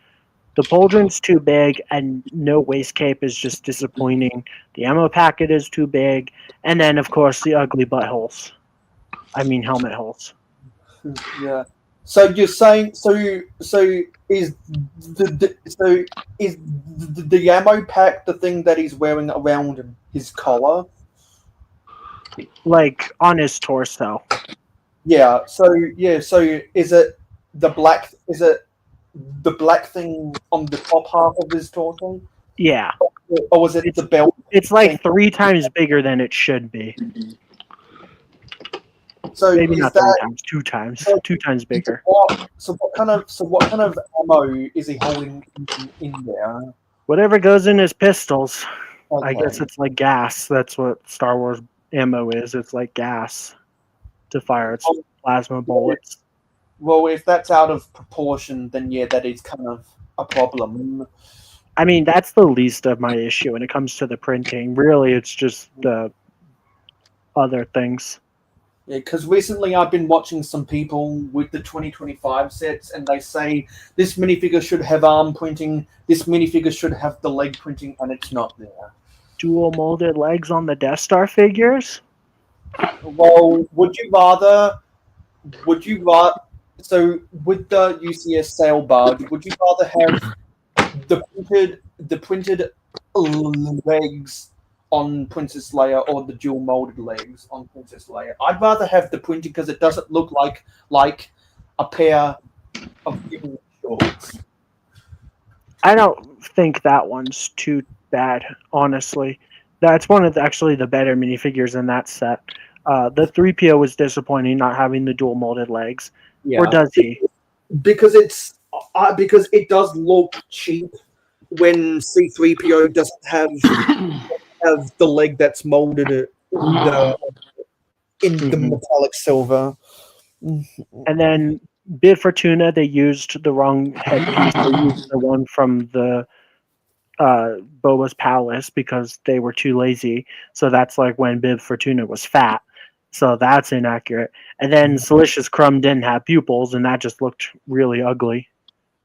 the pauldron's too big, and no waist cape is just disappointing. The ammo packet is too big, and then of course the ugly buttholes. I mean helmet holes. Yeah. So you're saying so is the ammo pack the thing that he's wearing around his collar? Like on his torso. Yeah. So is it the black? Is it the black thing on the top half of his torso, Yeah. or was it the belt? It's like 3 times bigger than it should be. So Maybe is not that 3 times, 2 times. 2 times bigger. what kind of ammo is he holding in there? Whatever goes in his pistols. I Okay. guess it's like gas. That's what Star Wars ammo is. It's like gas to fire its plasma bullets. Well, if that's out of proportion, then yeah, that is kind of a problem. I mean, that's the least of my issue when it comes to the printing. Really, it's just the other things. Yeah, because recently I've been watching some people with the 2025 sets, and they say this minifigure should have arm printing, this minifigure should have the leg printing, and it's not there. Dual molded legs on the Death Star figures? Well, would you rather? So with the UCS sail barge, would you rather have the printed legs on Princess Leia or the dual molded legs on Princess Leia? I'd rather have the printing because it doesn't look like a pair of human shorts. I don't think that one's too bad, honestly. That's one of actually the better minifigures in that set. The 3PO was disappointing not having the dual molded legs. Yeah. Or does he? Because it does look cheap when C-3PO doesn't have the leg that's molded in the metallic silver. And then Bib Fortuna, they used the wrong headpiece. They used the one from the Boba's palace because they were too lazy. So that's like when Bib Fortuna was fat. So that's inaccurate. And then Silicious Crumb didn't have pupils, and that just looked really ugly.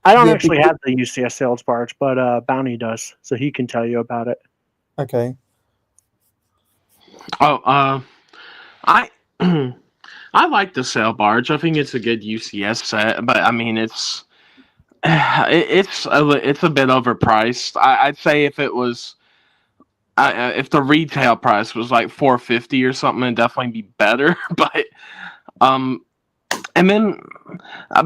I don't actually have the UCS sales barge, but Bounty does, so he can tell you about it. Okay. Oh, I I like the sail barge. I think it's a good UCS set, but I mean it's a bit overpriced. I'd say if it was if the retail price was like $450 or something, it'd definitely be better. But and then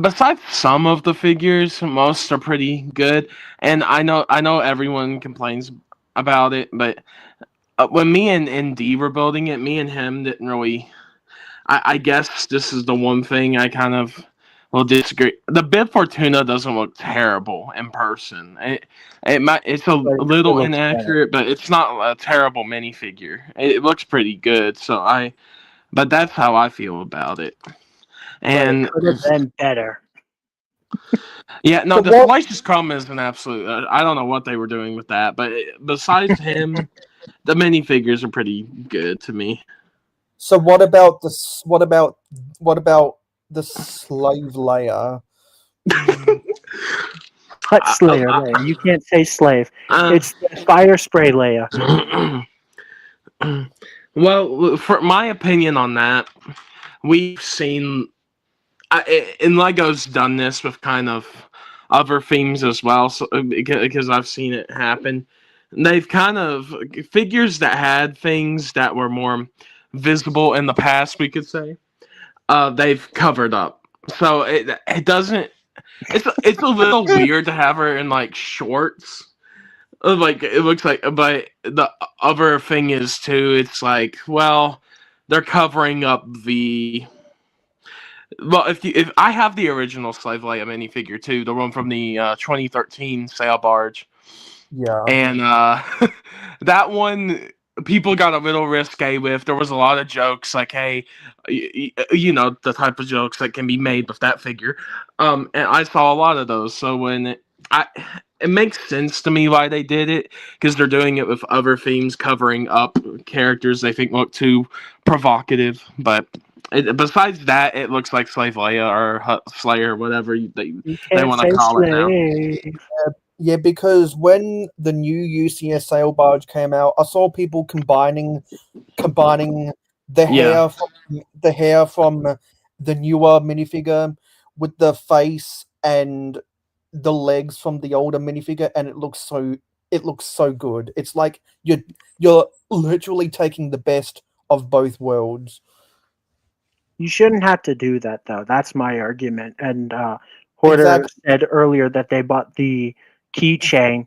besides some of the figures, most are pretty good. And I know everyone complains about it, but when me and D were building it, me and him didn't really. I guess this is the one thing I kind of will disagree. The Bib Fortuna doesn't look terrible in person. It's a little inaccurate, but it's not a terrible minifigure. It looks pretty good. But that's how I feel about it. And it could have been better. Yeah, no, the Silicious Crumb is an absolute. I don't know what they were doing with that, but besides him, the minifigures are pretty good to me. So what about the slave Leia? Hut Slayer Leia. You can't say slave. It's the fire spray Leia. Well, for my opinion on that, we've seen, and Lego's done this with kind of other themes as well, so, because I've seen it happen. They've kind of, figures that had things that were more visible in the past, we could say, they've covered up. So it doesn't, it's a little weird to have her in like shorts. Like it looks like, but the other thing is too, it's like, well, they're covering up the. Well, if I have the original Slave Leia minifigure too, the one from the 2013 sail barge, Yeah. and that one people got a little risque with. There was a lot of jokes like, "Hey, you know the type of jokes that can be made with that figure," and I saw a lot of those. So it makes sense to me why they did it because they're doing it with other themes covering up characters they think look too provocative, but. Besides that, it looks like Slave Leia or Slayer, whatever they You can't want say to call it now. slave. Yeah, because when the new UCS sail barge came out, I saw people combining the Yeah. hair from the newer minifigure with the face and the legs from the older minifigure, and it looks so good. It's like you're literally taking the best of both worlds. You shouldn't have to do that, though. That's my argument. And Hoarder Exactly. said earlier that they bought the keychain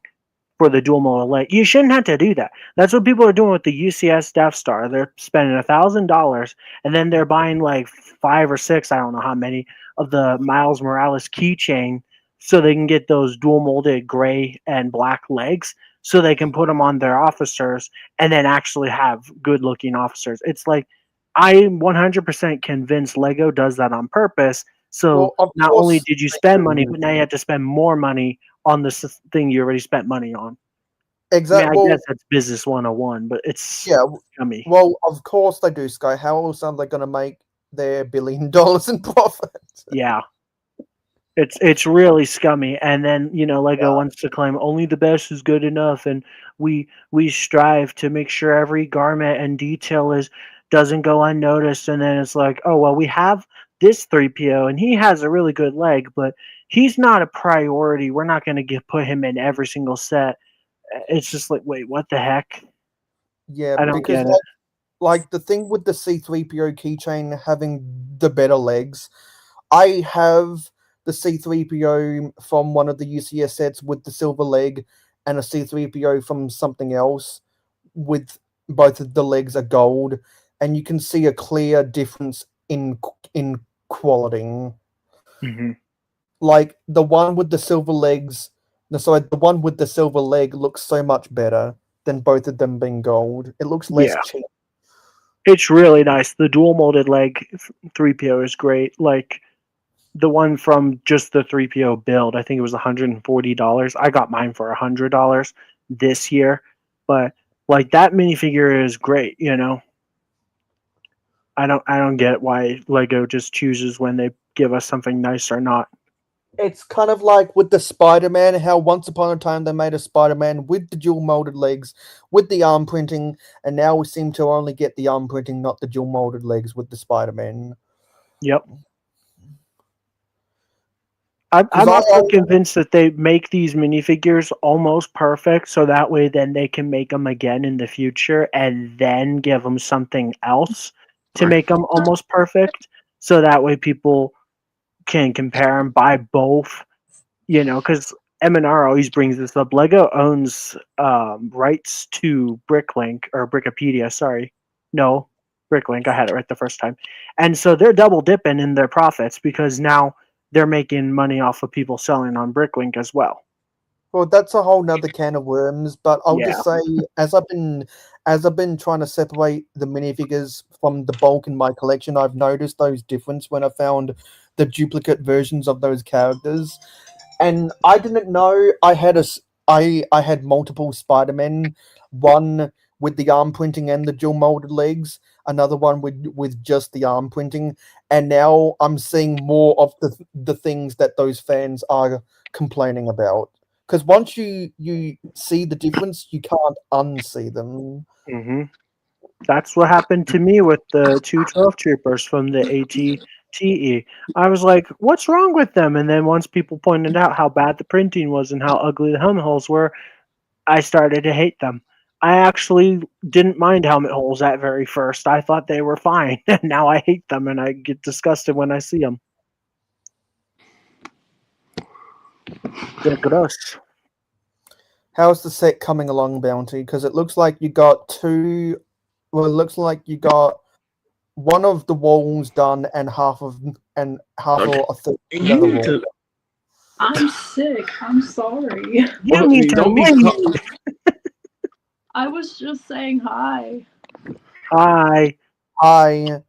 for the dual model leg. You shouldn't have to do that. That's what people are doing with the UCS Death Star. They're spending $1,000 and then they're buying like 5 or 6, I don't know how many, of the Miles Morales keychain so they can get those dual molded gray and black legs so they can put them on their officers and then actually have good looking officers. It's like I'm 100% convinced Lego does that on purpose. So Well, of not course only did you they spend money, do. but now you have to spend more money on this thing you already spent money on. I mean, Exactly. I Well, guess that's business 101, but it's yeah. scummy. Well, of course they do, Sky. How else are they going to make their $1 billion in profit? Yeah. It's really scummy. And then, Lego wants to claim only the best is good enough, and we strive to make sure every garment and detail is doesn't go unnoticed. And then it's like, oh well, we have this 3PO and he has a really good leg, but he's not a priority. We're not going to put him in every single set. It's just like, wait, what the heck? Yeah, I don't because get it. like the thing with the C3PO keychain having the better legs, I have the C3PO from one of the UCS sets with the silver leg and a C3PO from something else with both of the legs are gold, and you can see a clear difference in quality. Hmm. Like the one with the silver legs, no, sorry, the one with the silver leg looks so much better than both of them being gold. It looks less Yeah. cheap. It's really nice. The dual molded leg 3PO is great. Like the one from just the 3PO build, I think it was $140. I got mine for $100 this year. But like that minifigure is great, I don't get why Lego just chooses when they give us something nice or not. It's kind of like with the Spider-Man, how once upon a time they made a Spider-Man with the dual molded legs, with the arm printing, and now we seem to only get the arm printing, not the dual molded legs with the Spider-Man. Yep. I'm also convinced that they make these minifigures almost perfect, so that way then they can make them again in the future and then give them something else to make them almost perfect. So that way people can compare them, buy both, because M&R always brings this up. Lego owns rights to Bricklink, or Brickopedia, sorry. No, Bricklink, I had it right the first time. And so they're double dipping in their profits because now they're making money off of people selling on Bricklink as well. Well, that's a whole nother can of worms, but I'll Yeah. just say, as I've been trying to separate the minifigures from the bulk in my collection, I've noticed those difference when I found the duplicate versions of those characters. And I didn't know I had multiple Spider-Men, one with the arm printing and the dual molded legs, another one with just the arm printing, and now I'm seeing more of the things that those fans are complaining about. Because once you see the difference, you can't unsee them. Hmm. That's what happened to me with the 212 troopers from the ATTE. I was like, what's wrong with them? And then once people pointed out how bad the printing was and how ugly the helmet holes were, I started to hate them. I actually didn't mind helmet holes at very first. I thought they were fine. And now I hate them and I get disgusted when I see them. They're gross. How's the set coming along, Bounty? Because it looks like you got two. Well, it looks like you got one of the walls done and half or a third of the You other need wall. to. I'm sick. I'm sorry. You need to Don't be. leave. I was just saying hi. Hi. I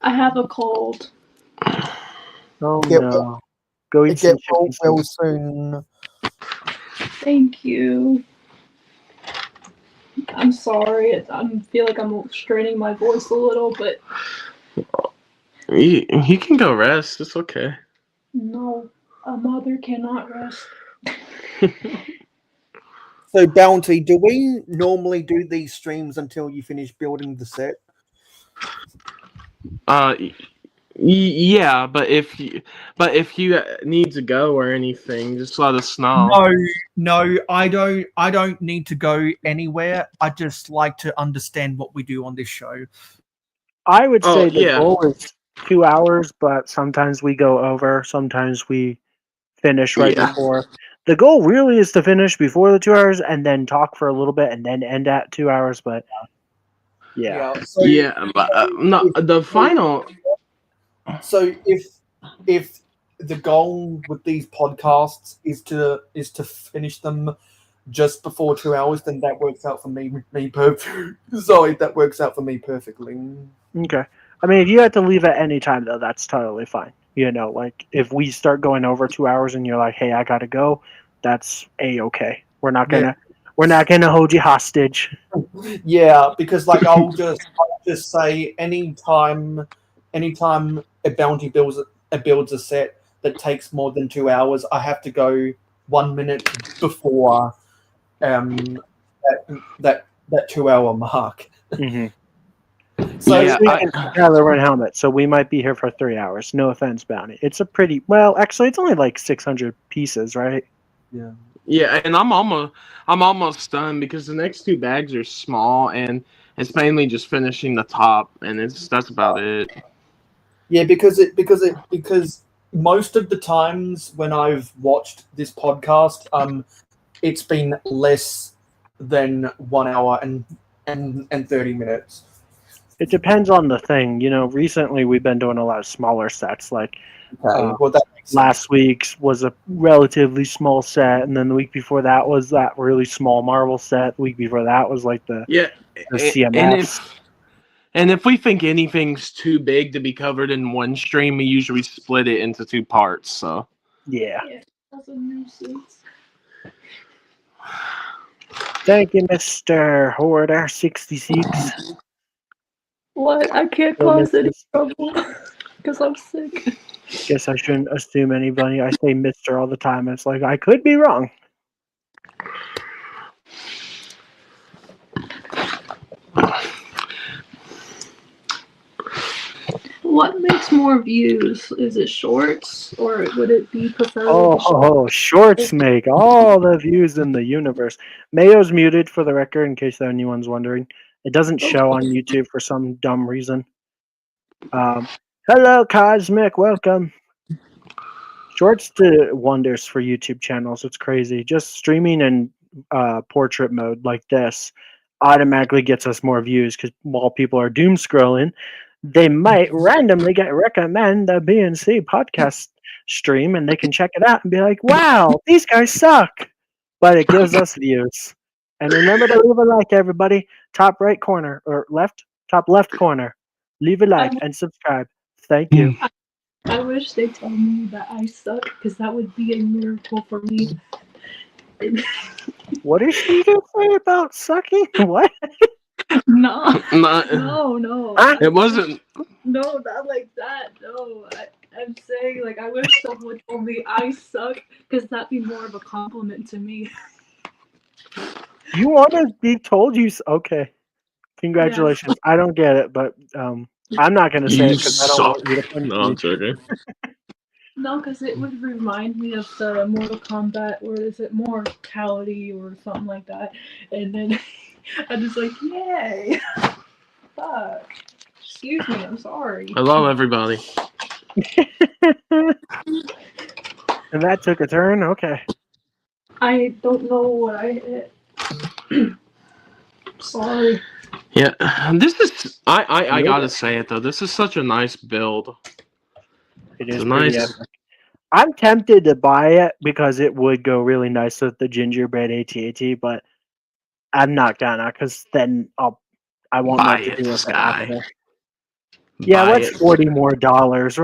I have a cold. Oh Get no. Go eat get some well chicken soup. soon. Thank you. I'm sorry. I feel like I'm straining my voice a little, but You can go rest. It's okay. no, a mother cannot rest. So Bounty, do we normally do these streams until you finish building the set? Yeah, but if you need to go or anything, just let us know. No, I don't need to go anywhere. I just like to understand what we do on this show. I would Oh, say the yeah. goal is 2 hours, but sometimes we go over, sometimes we finish right Yeah. before. The goal really is to finish before the 2 hours and then talk for a little bit and then end at 2 hours, but yeah. So, Yeah, but no, the final. So if the goal with these podcasts is to finish them just before 2 hours, then that works out for me. Sorry, that works out for me perfectly. Okay. I mean, if you had to leave at any time, though, that's totally fine. You know, like, if we start going over 2 hours and you're like, hey, I gotta go, that's A-okay. We're not gonna hold you hostage. Yeah, because like I'll just say anytime a bounty builds a set that takes more than 2 hours, I have to go 1 minute before that 2 hour mark. Mm-hmm. So Yeah, we can Tyler run helmet, so we might be here for 3 hours. No offense, Bounty. It's a pretty well. Actually, it's only like 600 pieces, right? yeah, and I'm almost done because the next two bags are small, and it's mainly just finishing the top, and that's about it. yeah, because most of the times when I've watched this podcast, it's been less than 1 hour and 30 minutes. It depends on the thing. You know, recently we've been doing a lot of smaller sets. Like Okay, well that makes sense. last week's was a relatively small set, and then the week before that was that really small Marvel set. The week before that was like the Yeah, CMFs. and if we think anything's too big to be covered in one stream, we usually split it into two parts. So Yeah. That's a nuisance. Thank you, Mr. Hoarder 66. What? I can't Well, cause any Mrs. trouble because I'm sick. Guess I shouldn't assume anybody. I say Mr. all the time. It's like I could be wrong. What makes more views? Is it shorts or would it be preferable? Oh, shorts make all the views in the universe. Mayo's muted for the record, in case anyone's wondering. It doesn't show on YouTube for some dumb reason. Hello, Cosmic. Welcome. Shorts do wonders for YouTube channels. It's crazy. Just streaming in portrait mode like this automatically gets us more views because while people are doom scrolling, they might randomly get recommend the BNC podcast stream and they can check it out and be like, wow, these guys suck. But it gives us views. And remember to leave a like, everybody. Top right corner or top left corner. Leave a like and subscribe. Thank you. I wish they tell me that I suck because that would be a miracle for me. What is she gonna say about sucking? What? No, Not- no. it wasn't. No, not like that. No, I'm saying like I wish someone told me I suck because that'd be more of a compliment to me. You want to be told you? Okay. Congratulations. I don't get it, but I'm not gonna say it because I don't want you to punish No, I'm me. joking. No, because it would remind me of the Mortal Kombat, or is it Mortality or something like that? And then I'm just like, yay! Fuck. Excuse me, I'm sorry. Hello, everybody. And that took a turn. Okay. I don't know what I hit. Sorry. Yeah, this is. I gotta say it though. This is such a nice build. It It's is a pretty nice. epic. I'm tempted to buy it because it would go really nice with the gingerbread AT-AT, but I'm not gonna because then I won't know Buy what to it, do with it Sky. after. Yeah, Buy what's it. $40 more,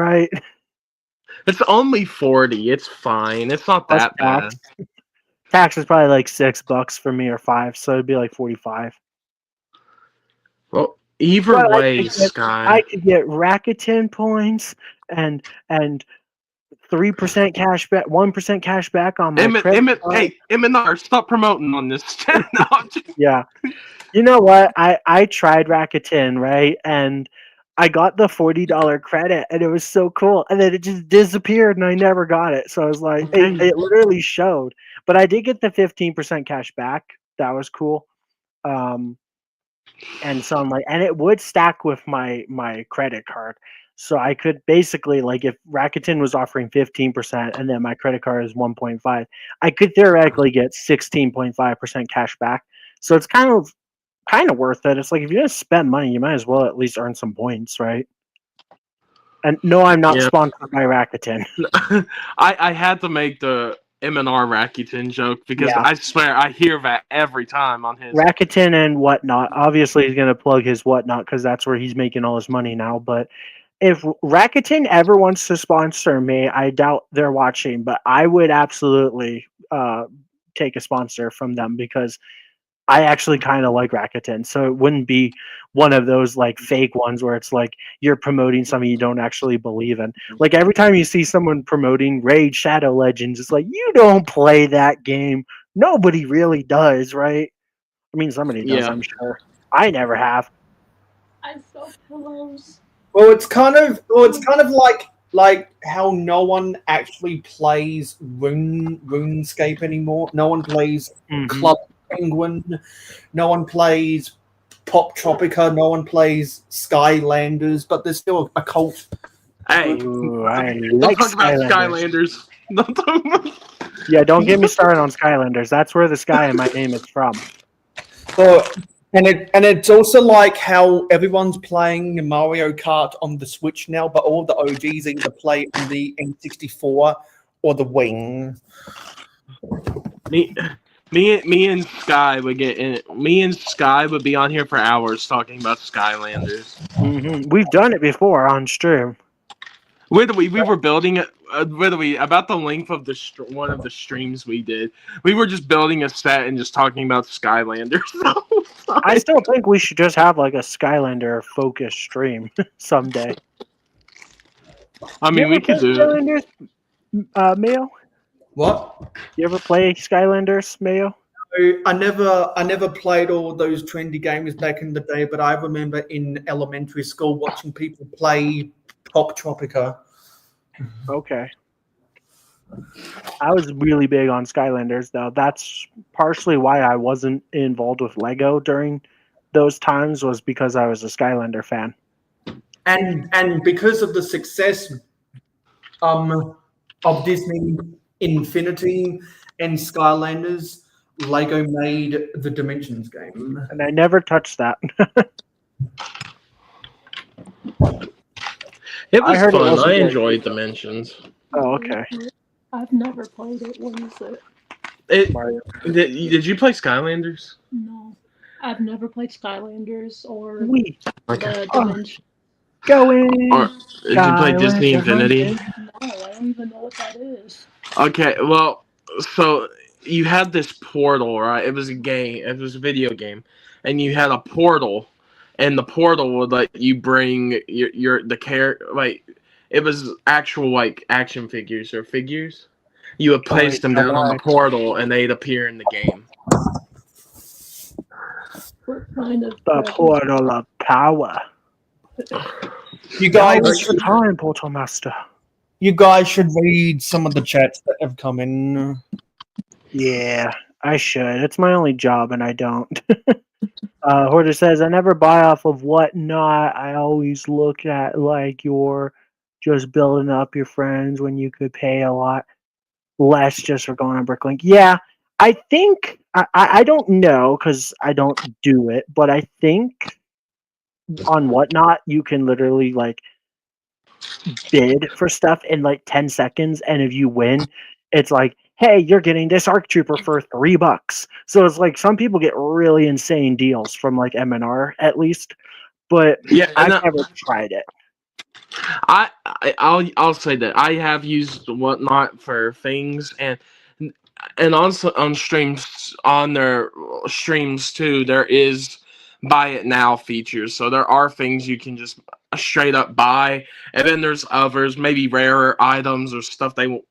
right? It's only 40. It's fine. It's not Plus that tax. bad. Tax is probably like $6 for me or 5, so it'd be like 45. Well, either But way, Sky. I could get Rakuten points and 3% cash back, 1% cash back on my credit card. Hey, M&R, stop promoting on this channel. Yeah. You know what? I tried Rakuten, right? And I got the $40 credit and it was so cool. And then it just disappeared and I never got it. So I was like, Okay. it literally showed. But I did get the 15% cash back. That was cool. And so I'm like, and it would stack with my credit card. So I could basically, like, if Rakuten was offering 15% and then my credit card is 1.5, I could theoretically get 16.5% cash back. So it's kind of worth it. It's like if you're gonna spend money, you might as well at least earn some points, right? And no, I'm not Yeah. sponsored by Rakuten. I had to make the M&R Rakuten joke because Yeah. I swear I hear that every time on his. Rakuten and Whatnot. Obviously, he's gonna plug his Whatnot because that's where he's making all his money now. But if Rakuten ever wants to sponsor me, I doubt they're watching, but I would absolutely take a sponsor from them because I actually kind of like Rakuten, so it wouldn't be one of those like fake ones where it's like you're promoting something you don't actually believe in. Like every time you see someone promoting Raid Shadow Legends, it's like you don't play that game. Nobody really does, right? I mean, somebody does, Yeah. I'm sure. I never have. I sell pillows. Well, it's kind of like how no one actually plays RuneScape anymore. No one plays Mhm. Club Penguin. No one plays Pop Tropica. No one plays Skylanders. But there's still a cult. Hey, Ooh, I don't like talk about Skylanders. Skylanders. Don't talk about. Yeah, don't get me started on Skylanders. That's where the sky in my name is from. So, and it's also like how everyone's playing Mario Kart on the Switch now, but all the OGs either play on the N64 or the Wing. Me and Sky would get in. Me and Sky would be on here for hours talking about Skylanders. We've done it before on stream. We were building it. About the length of the one of the streams we did. We were just building a set and just talking about Skylanders. I still think we should just have like a Skylander focused stream someday. I mean, we could do it. Skylanders, Mayo? What? You ever play Skylanders, Mayo? I never played all those trendy games back in the day, but I remember in elementary school watching people play Pop Tropica. Okay. I was really big on Skylanders, though. That's partially why I wasn't involved with Lego during those times, was because I was a Skylander fan. And because of the success of Disney Infinity and Skylanders, Lego made the Dimensions game. And I never touched that. It was I heard it fun. wasn't I very enjoyed Dimensions. Oh, okay. I've never played it. What is it? Did you play Skylanders? No. I've never played Skylanders or We the Dimension. going. Or did you play Disney Infinity? No, I don't even know what that is. Okay, well, so you had this portal, right? It was a game. It was a video game, and you had a portal, and the portal would let you bring the character. Like, it was actual like action figures or figures. You would place them down on the portal, and they'd appear in the game. What kind of The portal of power. You guys should time, Portal Master. You guys should read some of the chats that have come in. Yeah, I should. It's my only job, and I don't. Hoarder says, I never buy off of Whatnot. I always look at, like, you're just building up your friends when you could pay a lot less just for going on Bricklink. Yeah, I think, I don't know, because I don't do it, but I think on Whatnot, you can literally like bid for stuff in like 10 seconds, and if you win, it's like, hey, you're getting this ARC Trooper for $3. So it's like some people get really insane deals from like MNR at least, but Yeah, I've never tried it. I'll say that I have used Whatnot for things, and also on streams, on their streams too, there is buy it now features. So there are things you can just straight up buy, and then there's others, maybe rarer items or stuff they'll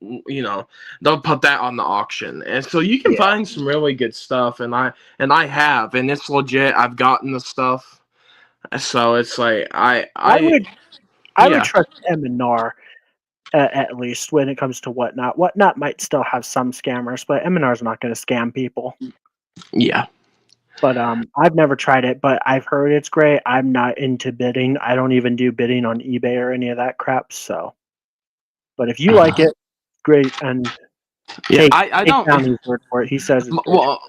put that on the auction, and so you can find some really good stuff. And I have, and it's legit. I've gotten the stuff, so it's like I would trust M&R at least when it comes to Whatnot. Whatnot might still have some scammers, but M&R is not going to scam people. Yeah. But I've never tried it, but I've heard it's great. I'm not into bidding. I don't even do bidding on eBay or any of that crap. So, but if you like it, great. And I don't. Take his word for it. He says it's good. Well,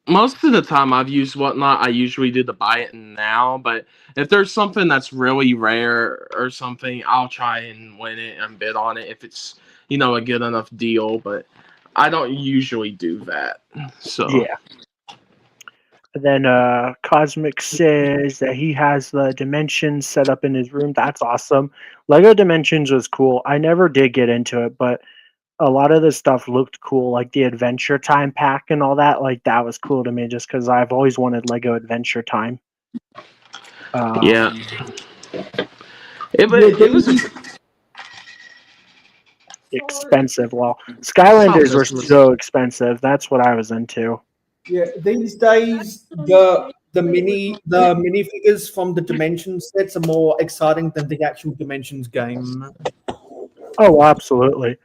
most of the time I've used Whatnot, I usually do the buy it now. But if there's something that's really rare or something, I'll try and win it and bid on it if it's a good enough deal. But I don't usually do that. So yeah. Then Cosmic says that he has the Dimensions set up in his room. That's awesome. Lego Dimensions was cool. I never did get into it, but a lot of the stuff looked cool, like the Adventure Time pack and all that. Like that was cool to me, just because I've always wanted Lego Adventure Time. It was expensive. Well, Skylanders were so expensive. That's what I was into. Yeah, these days the minifigures from the Dimensions sets are more exciting than the actual Dimensions game. Oh, absolutely.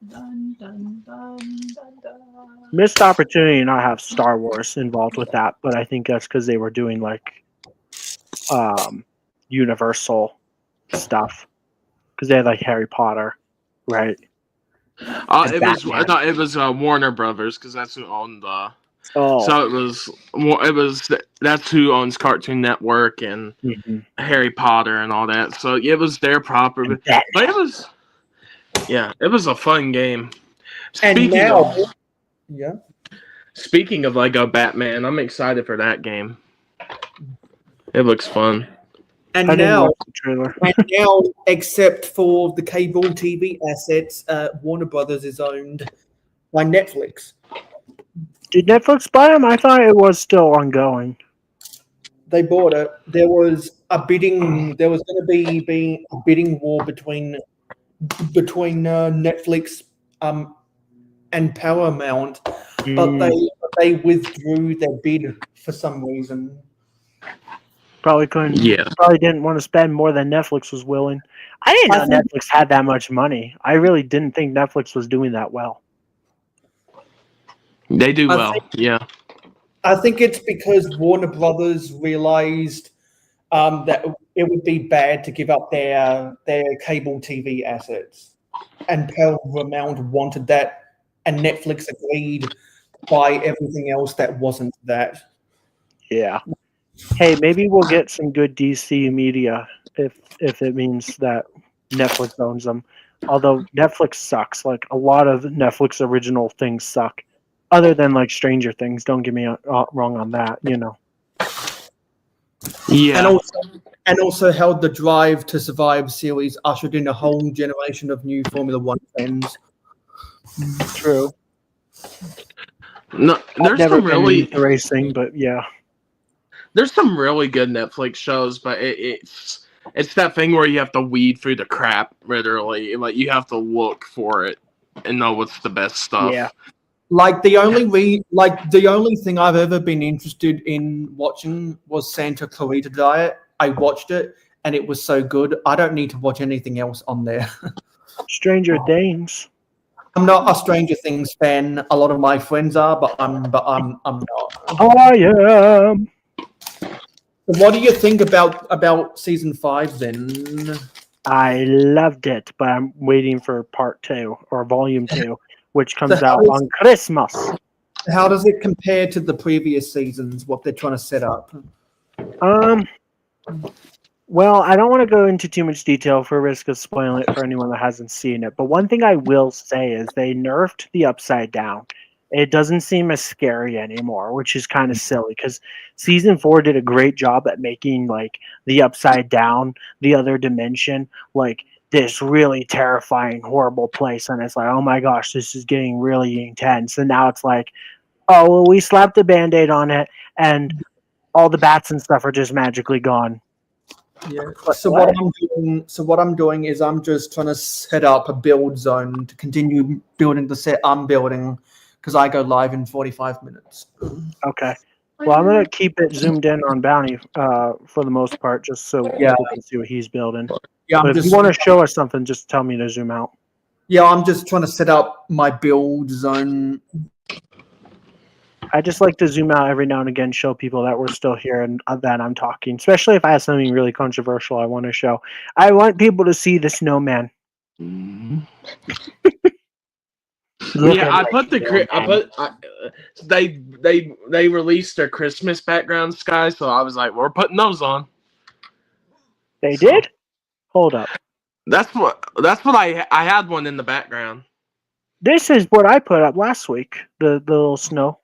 Dun, dun, dun, dun, dun. Missed opportunity to not have Star Wars involved with that, but I think that's because they were doing like Universal stuff, because they had like Harry Potter, right? It was Warner Brothers, because that's who owned the. Oh. So that's who owns Cartoon Network and Harry Potter and all that. So it was their property, but it was a fun game. Speaking of Lego Batman, I'm excited for that game. It looks fun. And now, except for the cable TV assets, Warner Brothers is owned by Netflix. Did Netflix buy them? I thought it was still ongoing. They bought it. There was a bidding. There was going to be a bidding war between Netflix and Paramount, but they withdrew their bid for some reason. Probably couldn't. Yeah. Probably didn't want to spend more than Netflix was willing. I didn't know Netflix had that much money. I really didn't think Netflix was doing that well. They do well, yeah. I think it's because Warner Brothers realized that it would be bad to give up their cable TV assets, and Paramount wanted that, and Netflix agreed to buy everything else that wasn't that. Yeah. Hey, maybe we'll get some good DC media if it means that Netflix owns them. Although Netflix sucks. Like, a lot of Netflix original things suck. Other than, like, Stranger Things. Don't get me wrong on that, Yeah. And also how the Drive to Survive series ushered in a whole generation of new Formula One fans. True. No, there's never some really into racing, but yeah. There's some really good Netflix shows, but it's that thing where you have to weed through the crap, literally. Like, you have to look for it and know what's the best stuff. Yeah. Like the only thing I've ever been interested in watching was Santa Clarita Diet. I watched it and it was so good. I don't need to watch anything else on there. Stranger Things. I'm not a Stranger Things fan. A lot of my friends are, but I'm not. I am. What do you think about season 5 then? I loved it, but I'm waiting for part 2 or volume 2, which comes out on Christmas. How does it compare to the previous seasons? What they're trying to set up? Well, I don't want to go into too much detail for risk of spoiling it for anyone that hasn't seen it. But one thing I will say is they nerfed the upside down. It doesn't seem as scary anymore, which is kind of silly because season 4 did a great job at making like the upside down, the other dimension, like this really terrifying, horrible place. And it's like, oh my gosh, this is getting really intense. And now it's like, oh well, we slapped a band-aid on it, and all the bats and stuff are just magically gone. Yeah. What- So what I'm doing is I'm just trying to set up a build zone to continue building the set I'm building because I go live in 45 minutes. Okay. Well, I'm gonna keep it zoomed in on Bounty for the most part, just so Yeah. people can see what he's building. Yeah, But I'm if just you want to show us something, just tell me to zoom out. I'm just trying to set up my build zone. I just like to zoom out every now and again, show people that we're still here and that I'm talking, especially if I have something really controversial I want to show. I want people to see the snowman. Look Yeah, at I my put the they released their Christmas background sky, so I was like, we're putting those on. They did? Hold up. That's what I had one in the background. This is what I put up last week. The little snow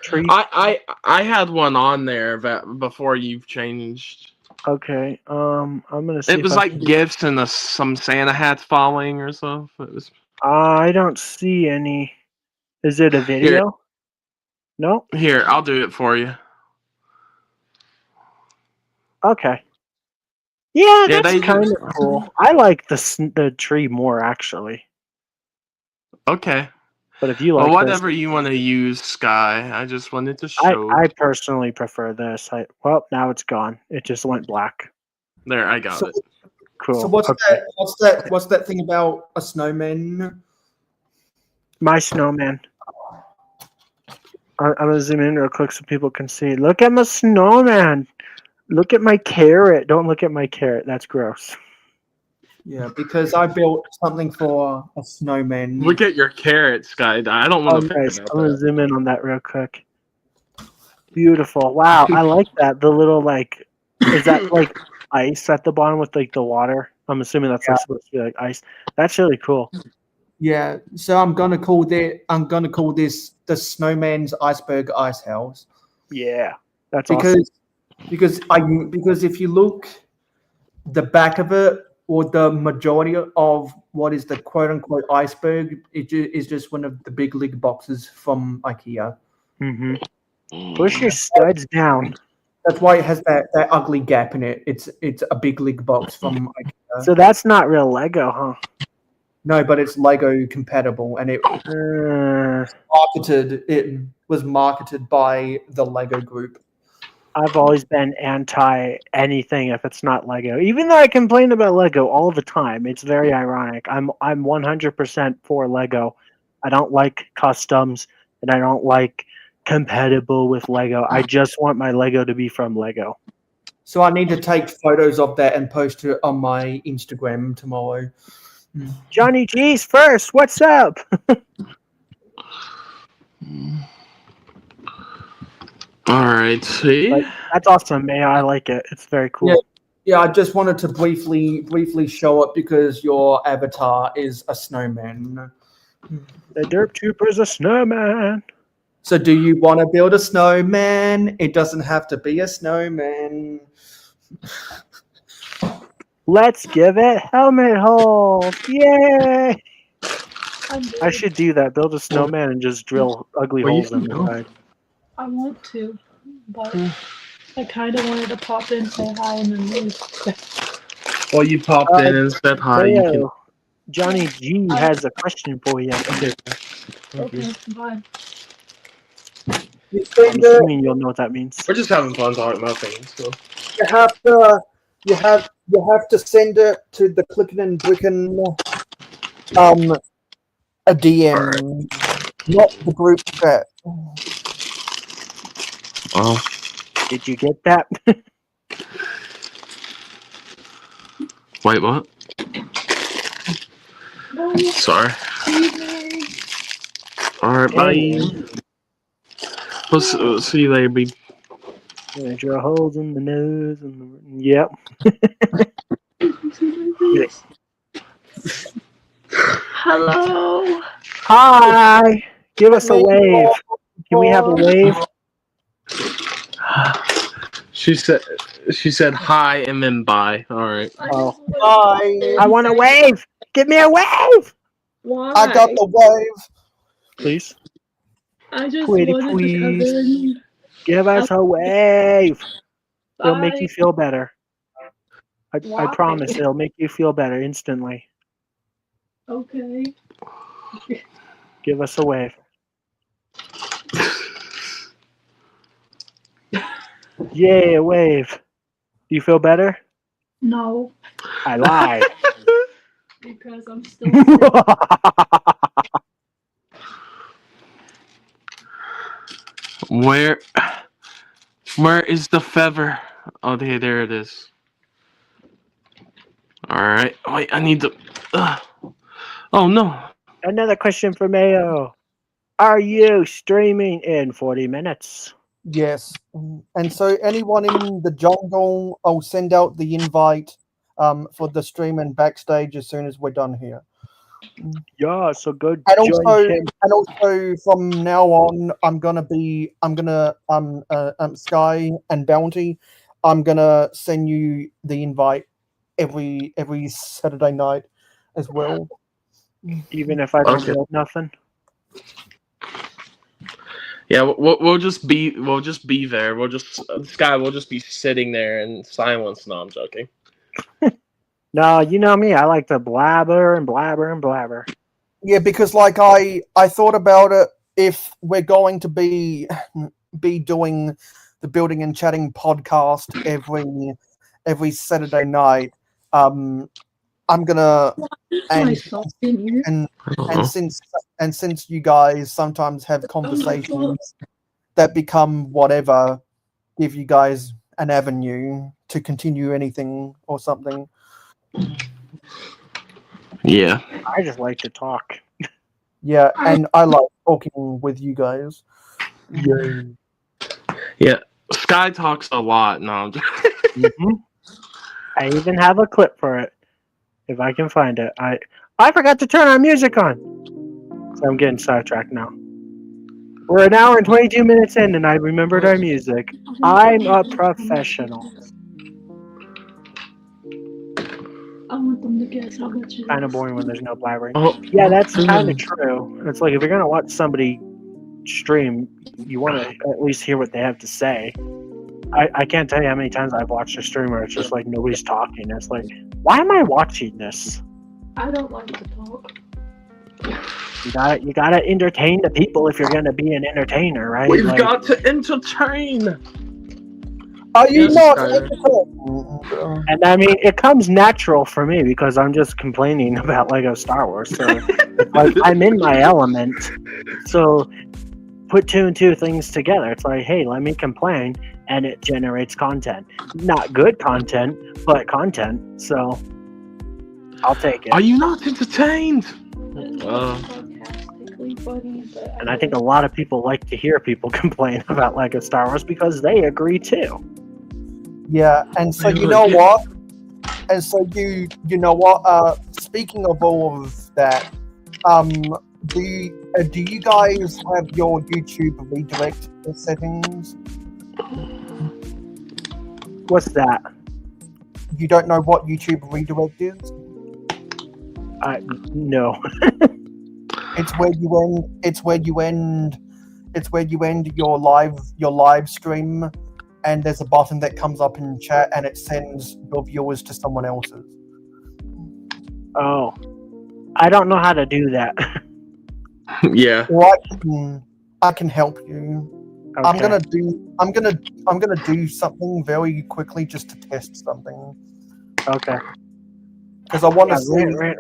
tree. I had one on there before you've changed. Okay. I'm gonna see. It if was I like can- gifts and some Santa hats falling or something. It was I don't see any. Is it a video? No. here. I'll do it for you. Okay. Yeah, Yeah, that's kind of cool. I like the tree more actually. Okay. But if you like Well, whatever this, you want to use, Sky. I just wanted to show. I personally prefer this. Well, now it's gone. It just went black. There, I got it. Cool. So what's Okay. What's that thing about a snowman? My snowman. I'm gonna zoom in real quick so people can see. Look at my snowman. Look at my carrot. Don't look at my carrot. That's gross. Yeah, because I built something for a snowman. Look at your carrot, Sky. I don't want to think Nice. about I'm gonna that. zoom in on that real quick. Beautiful. Wow, I like that. The little like, is that like ice at the bottom with like the water? I'm assuming that's like, supposed to be like ice. That's really cool. Yeah, so I'm gonna call this the Snowman's Iceberg Ice House Yeah, that's awesome. because if you look the back of it or the majority of what is the quote unquote iceberg, is just one of the big league boxes from IKEA. Mm-hmm. Push your studs down. That's why it has that ugly gap in it. It's a big league box from IKEA. So that's not real Lego, huh? No, but it's Lego compatible, and it was marketed by the Lego group. I've always been anti anything if it's not Lego. Even though I complain about Lego all the time, it's very ironic. I'm 100% for Lego. I don't like customs, and I don't like compatible with Lego. I just want my Lego to be from Lego. So I need to take photos of that and post it on my Instagram tomorrow. Johnny G's first. What's up? All right, see. Like, that's awesome, man. I like it. It's very cool. Yeah, I just wanted to briefly show it because your avatar is a snowman. The Derp Trooper's a snowman. So do you want to build a snowman? It doesn't have to be a snowman. Let's give it helmet holes. Yay! I should do that. Build a snowman and just drill ugly Well, you holes in can the go. side. I want to, but I kind of wanted to pop in, say hi, and then leave. Well, you popped in and said hi. You can. Hello. Johnny G has a question for you. Okay, bye. You I'm assuming you'll know what that means. We're just having fun talking about things. So. you have to send it to the Clickin' and Brickin' a DM, not the group chat. Oh. Did you get that? Wait, what? No, Sorry. Steven. All right, bye. We'll see you later, B. Gonna drill holes in the nose and the yep. Hello. Hi. Give us a wave. Can we have a wave? She said hi and then bye. All right. Oh. Bye. I want a wave. Give me a wave, Why? I got the wave. please. I just Pretty wanted to come please. in. Give us a wave. It'll make Bye. you feel better. I Why? promise it'll make you feel better instantly. Okay. Give us a wave. Yay, a wave. Do you feel better? No, I lied. because I'm still sick. Where is the feather? Oh, there it is. All right. Wait, I need to. Oh no. Another question for Mayo. Are you streaming in 40 minutes? Yes. And so anyone in the jungle, I'll send out the invite for the stream and backstage as soon as we're done here. Yeah, so go And join also, him. from now on, I'm gonna Sky and Bounty. I'm gonna send you the invite every Saturday night as well. Even if I don't Okay. build nothing. Yeah, we'll just be there. We'll just Sky. We'll just be sitting there in silence. No, I'm joking. No, you know me. I like to blabber and blabber and blabber. Yeah, because like I thought about it. If we're going to be doing the Building and Chatting podcast every Saturday night, I'm gonna and since you guys sometimes have conversations that become whatever, give you guys an avenue to continue anything or something. Yeah. I just like to talk. Yeah, and I like talking with you guys. Yay. Yeah. Sky talks a lot. No, I'm joking. Mm-hmm. I even have a clip for it. If I can find it. I forgot to turn our music on. So I'm getting sidetracked now. We're an hour and 22 minutes in and I remembered our music. I'm a professional. I want them to guess how much it is. Kind of boring when there's no blabbering. Oh, Yeah, that's kind of true. It's like if you're going to watch somebody stream, you want to at least hear what they have to say. I can't tell you how many times I've watched a streamer. It's just like nobody's talking. It's like, why am I watching this? I don't like to talk. You gotta entertain the people if you're gonna be an entertainer, right? we've Like, got to entertain. Are you Yes, not? Skyler. and I mean, it comes natural for me because I'm just complaining about Lego Star Wars. So like, I'm in my element. So put two and two things together. It's like, hey, let me complain, and it generates content. Not good content, but content. So I'll take it. Are you not entertained? Sarcastically funny, but And I think a lot of people like to hear people complain about Lego Star Wars because they agree too. Yeah, and so you know what? And so you know what? Speaking of all of that, do you guys have your YouTube redirect settings? What's that? You don't know what YouTube redirect is? No. It's where you end your live stream, and there's a button that comes up in chat, and it sends your viewers to someone else's. Oh, I don't know how to do that. Yeah. Well, I can help you. Okay. I'm gonna do something very quickly just to test something. Okay. Because I want to Yeah, see. rant.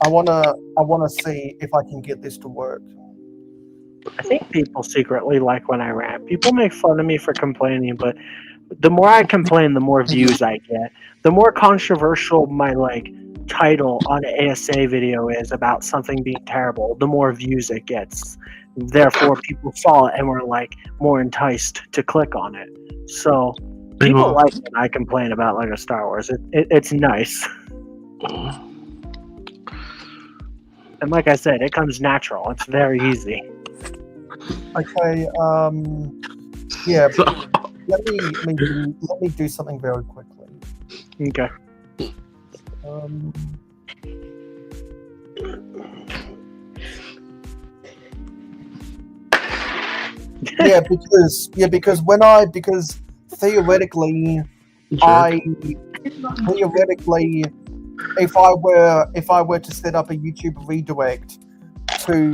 I wanna see if I can get this to work. I think people secretly like when I rant. People make fun of me for complaining, but the more I complain, the more views I get. The more controversial my title on an ASA video is about something being terrible, the more views it gets. Therefore, people saw it and were like more enticed to click on it. So people like when I complain about Lego Star Wars. It's nice. And like I said, it comes natural. It's very easy. Okay. Yeah. Let me do something very quickly. Okay. Because theoretically, if I were to set up a YouTube redirect to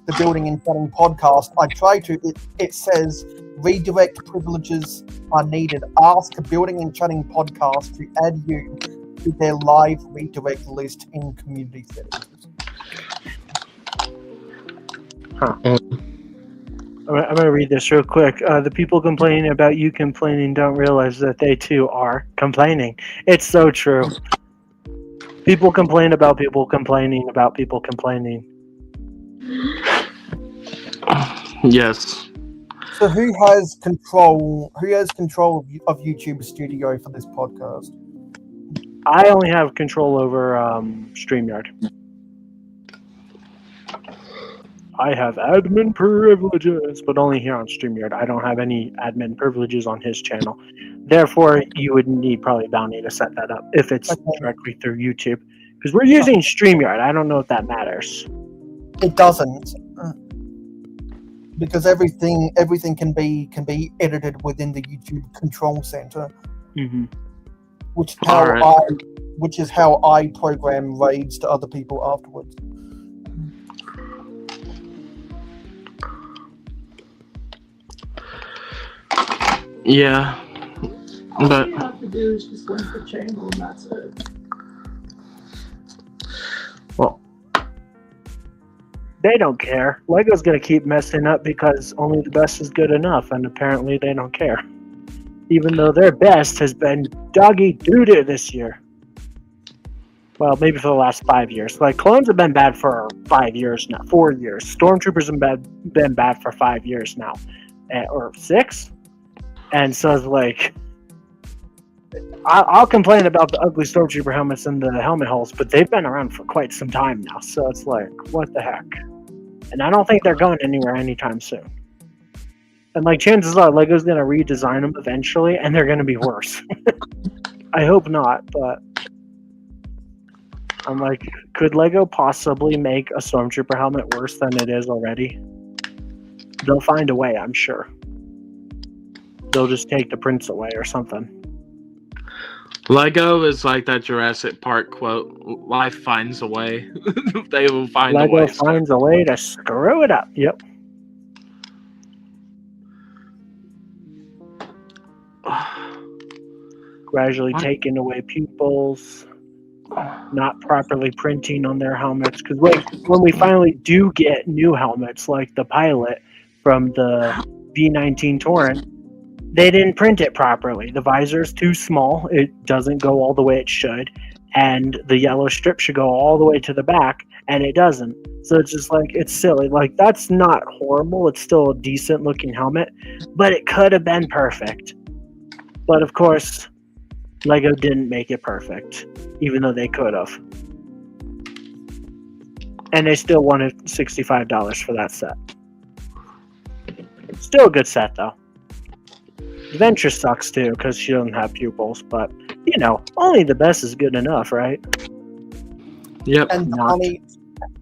the Building and Chatting podcast, I try to. It says redirect privileges are needed. Ask Building and Chatting podcast to add you to their live redirect list in community settings. Huh. I'm going to read this real quick. The people complaining about you complaining don't realize that they too are complaining. It's so true. People complain about people complaining about people complaining. Yes. So who has control of YouTube Studio for this podcast? I only have control over StreamYard. I have admin privileges, but only here on StreamYard. I don't have any admin privileges on his channel. Therefore, you would need probably Bounty to set that up if it's directly through YouTube. Because we're using StreamYard. I don't know if that matters. It doesn't. Because everything can be edited within the YouTube control center. Mm-hmm. Which is how I program raids to other people afterwards. Yeah, All but you have to do is just link the channel and that's it. Well, they don't care. Lego's gonna keep messing up because only the best is good enough, and apparently they don't care. Even though their best has been doggy doo-doo this year. Well, maybe for the last 5 years. Like, clones have been bad for 5 years now. 4 years. Stormtroopers have been bad for 5 years now. Or 6? And so it's like, I'll complain about the ugly Stormtrooper helmets and the helmet holes, but they've been around for quite some time now. So it's like, what the heck? And I don't think they're going anywhere anytime soon. And like, chances are Lego's going to redesign them eventually, and they're going to be worse. I hope not, but I'm like, could Lego possibly make a Stormtrooper helmet worse than it is already? They'll find a way, I'm sure. They'll just take the prints away or something. Lego is like that Jurassic Park quote: "Life finds a way." They will find a way. Lego finds a way to screw it up. Yep. Gradually taking away pupils, not properly printing on their helmets. Because when we finally do get new helmets, like the Pilot from the V19 Torrent, they didn't print it properly. The visor's too small. It doesn't go all the way it should. And the yellow strip should go all the way to the back, and it doesn't. So it's just like, it's silly. Like, that's not horrible. It's still a decent looking helmet, but it could have been perfect. But of course, Lego didn't make it perfect, even though they could have. And they still wanted $65 for that set. Still a good set, though. Venture sucks, too, because she doesn't have pupils, but, you know, only the best is good enough, right? Yep.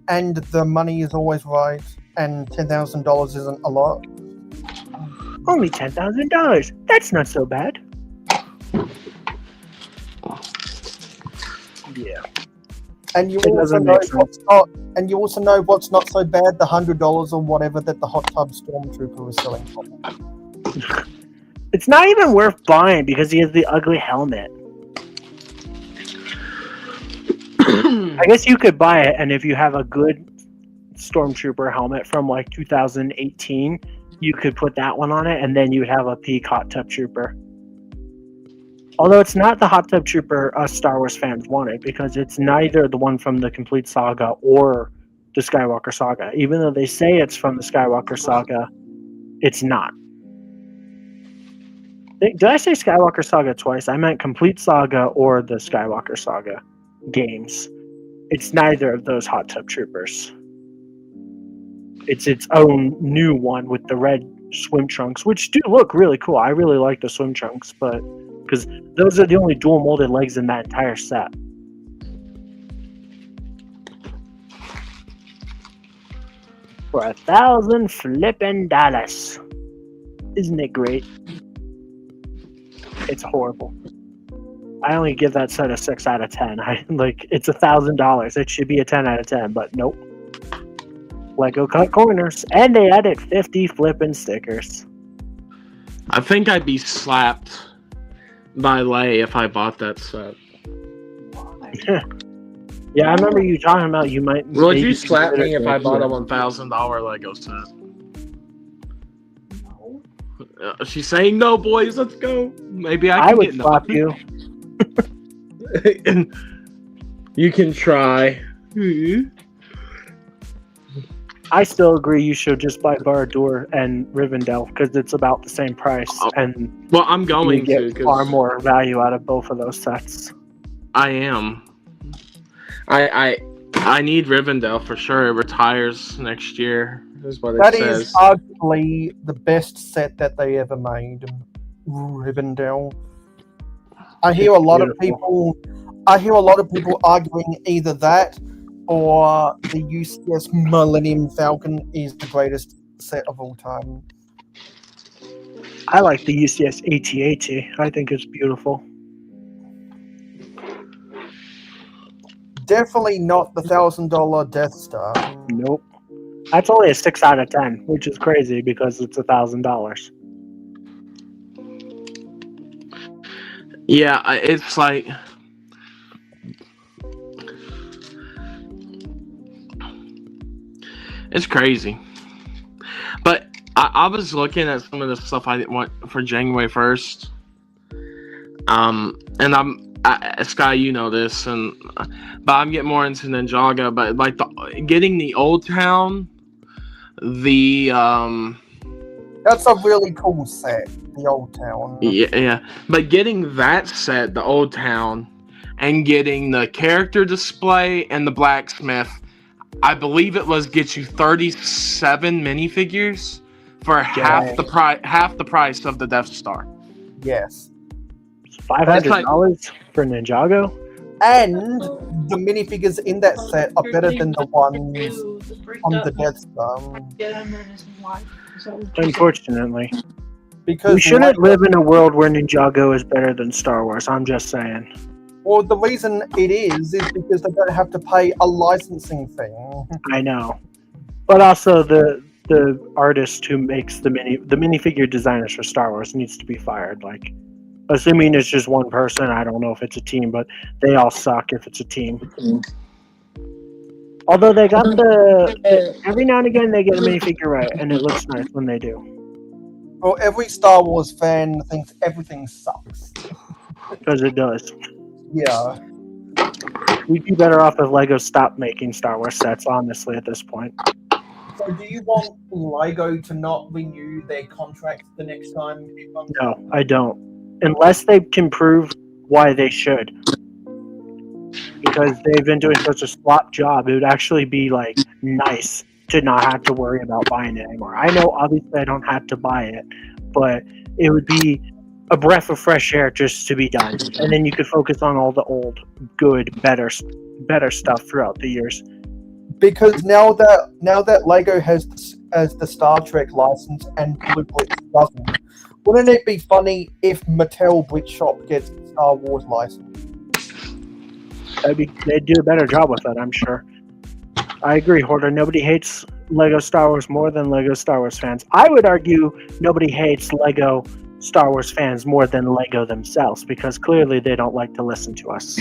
And the money is always right, and $10,000 isn't a lot. Only $10,000. That's not so bad. Yeah. And you also know what's not so bad, the $100 or whatever that the Hot Tub Stormtrooper was selling for. It's not even worth buying because he has the ugly helmet. I guess you could buy it, and if you have a good Stormtrooper helmet from like 2018, you could put that one on it, and then you would have a peak Hot Tub Trooper. Although it's not the Hot Tub Trooper us Star Wars fans wanted, because it's neither the one from the Complete Saga or the Skywalker Saga. Even though they say it's from the Skywalker Saga, it's not. Did I say Skywalker Saga twice? I meant Complete Saga or the Skywalker Saga games. It's neither of those Hot Tub Troopers. It's its own new one with the red swim trunks, which do look really cool. I really like the swim trunks, but because those are the only dual molded legs in that entire set. For $1,000 flippin' dollars. Isn't it great? It's horrible. I only give that set a 6 out of 10. It's $1,000. It should be a 10 out of 10, but nope. Lego cut corners, and they added 50 flippin' stickers. I think I'd be slapped by Lay if I bought that set. Yeah, I remember you talking about you might. Would you slap me if I bought a $1,000 Lego set? No. She's saying no, boys. Let's go. Maybe I can would get slap you. You can try. I still agree you should just buy Barad-dûr and Rivendell because it's about the same price, and Well, I'm you going get to because far more value out of both of those sets. I am. I need Rivendell for sure. It retires next year. Is what That it says. is arguably the best set that they ever made. Rivendell. I hear a lot of people arguing either that or the UCS Millennium Falcon is the greatest set of all time. I like the UCS AT-AT. I think it's beautiful. Definitely not the $1,000 Death Star. Nope. That's only a 6 out of 10, which is crazy because it's $1,000. Yeah, it's like it's crazy. But I was looking at some of the stuff I want for January 1st. And Sky, you know this, but I'm getting more into Ninjaga. But like getting the Old Town, That's a really cool set, the Old Town. Yeah. But getting that set, the Old Town, and getting the character display and the blacksmith, I believe it gets you 37 minifigures for half the price of the Death Star. Yes. $500 for Ninjago? And the minifigures in that set are better than the ones on the Death Star. Unfortunately. Because we shouldn't live in a world where Ninjago is better than Star Wars. I'm just saying. Well, the reason it is because they don't have to pay a licensing fee. I know. But also the artist who makes the minifigure designers for Star Wars needs to be fired. Like, assuming it's just one person, I don't know if it's a team, but they all suck if it's a team. Although they got every now and again they get a minifigure right, and it looks nice when they do. Well, every Star Wars fan thinks everything sucks. Because it does. Yeah. We'd be better off if Lego stopped making Star Wars sets, honestly, at this point. So do you want Lego to not renew their contract the next time it comes? No, I don't. Unless they can prove why they should. Because they've been doing such a slop job, it would actually be like nice to not have to worry about buying it anymore. I know obviously I don't have to buy it, but it would be a breath of fresh air just to be done. And then you could focus on all the old, good, better stuff throughout the years. Because now that Lego has the Star Trek license and Blue Blitz doesn't, wouldn't it be funny if Mattel Blitz Shop gets the Star Wars license? They'd do a better job with that, I'm sure. I agree, Hoarder. Nobody hates Lego Star Wars more than Lego Star Wars fans. I would argue nobody hates Lego Star Wars fans more than Lego themselves, because clearly they don't like to listen to us.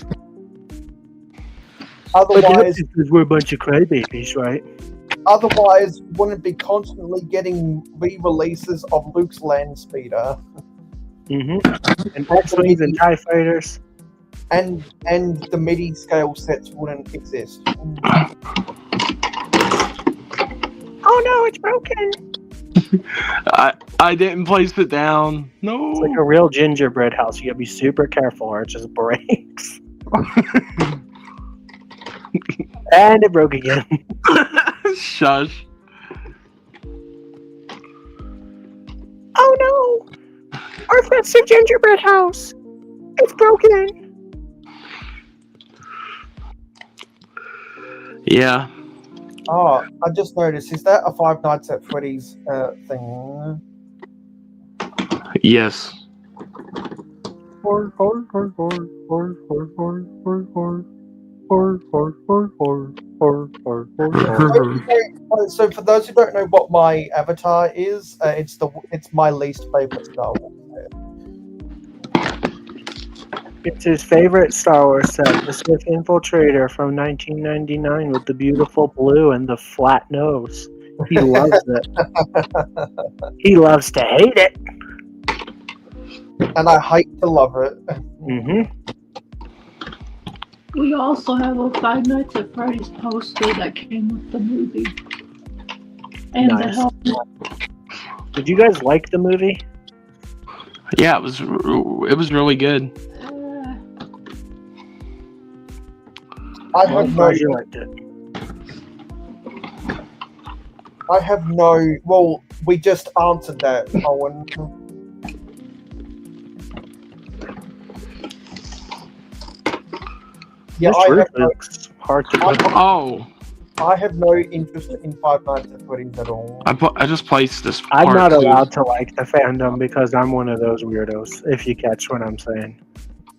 Otherwise, because we're a bunch of crybabies, right? Otherwise, wouldn't be constantly getting re-releases of Luke's Land Speeder. Mm-hmm. And X-Wings and TIE Fighters. And the MIDI scale sets wouldn't exist. Oh no, it's broken. I didn't place it down. No. It's like a real gingerbread house. You gotta be super careful or it just breaks. And it broke again. Shush. Oh no! Our Festive Gingerbread House! It's broken! Yeah. Oh, I just noticed. Is that a Five Nights at Freddy's thing? Yes. Or. So for those who don't know what my avatar is, it's my least favorite Star Wars. It's his favorite Star Wars set, the Sith Infiltrator from 1999 with the beautiful blue and the flat nose. He loves it. He loves to hate it. And I hate to love it. Mm-hmm. We also have a Five Nights at Freddy's poster that came with the movie. And the Nice. helmet. Did you guys like the movie? Yeah, it was really good. I have no. Glad you liked it. I have no. Well, we just answered that, Owen. Yeah, This I roof have, no, is hard to Oh, I have no interest in Five Nights at Freddy's at all. I just placed this. I'm part not two. allowed to like the fandom because I'm one of those weirdos, if you catch what I'm saying.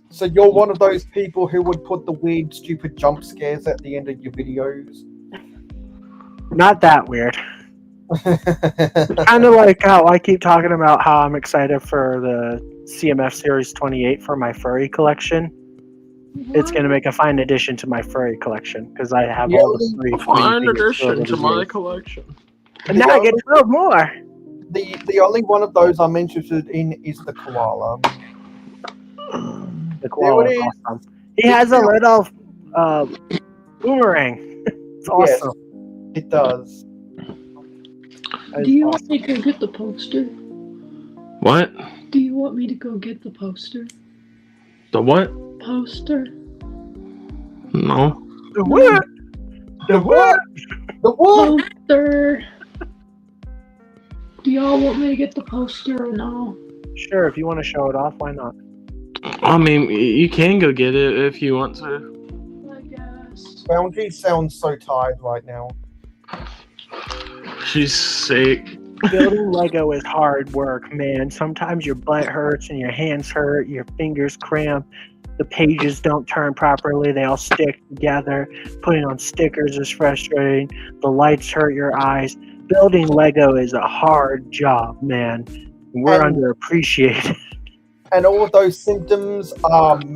So you're one of those people who would put the weird, stupid jump scares at the end of your videos. Not that weird. Kind of like how I keep talking about how I'm excited for the CMF Series 28 for my furry collection. It's going to make a fine addition to my furry collection because I have all the furry Fine figures filled addition with to my these. collection. And now I get 12 more. The only one of those I'm interested in is the koala. The koala is awesome. He has a little boomerang. It's awesome. Yes, it does. Do you want me to go get the poster? What? Do you want me to go get the poster? The what? Poster? No. The what? The what? The what? Poster! Do y'all want me to get the poster or no? Sure, if you want to show it off, why not? I mean, you can go get it if you want to. I guess. Boundary sounds so tired right now. She's sick. Building Lego is hard work, man. Sometimes your butt hurts and your hands hurt, your fingers cramp, the pages don't turn properly, they all stick together. Putting on stickers is frustrating, the lights hurt your eyes. Building Lego is a hard job, man. We're underappreciated. And all of those symptoms are from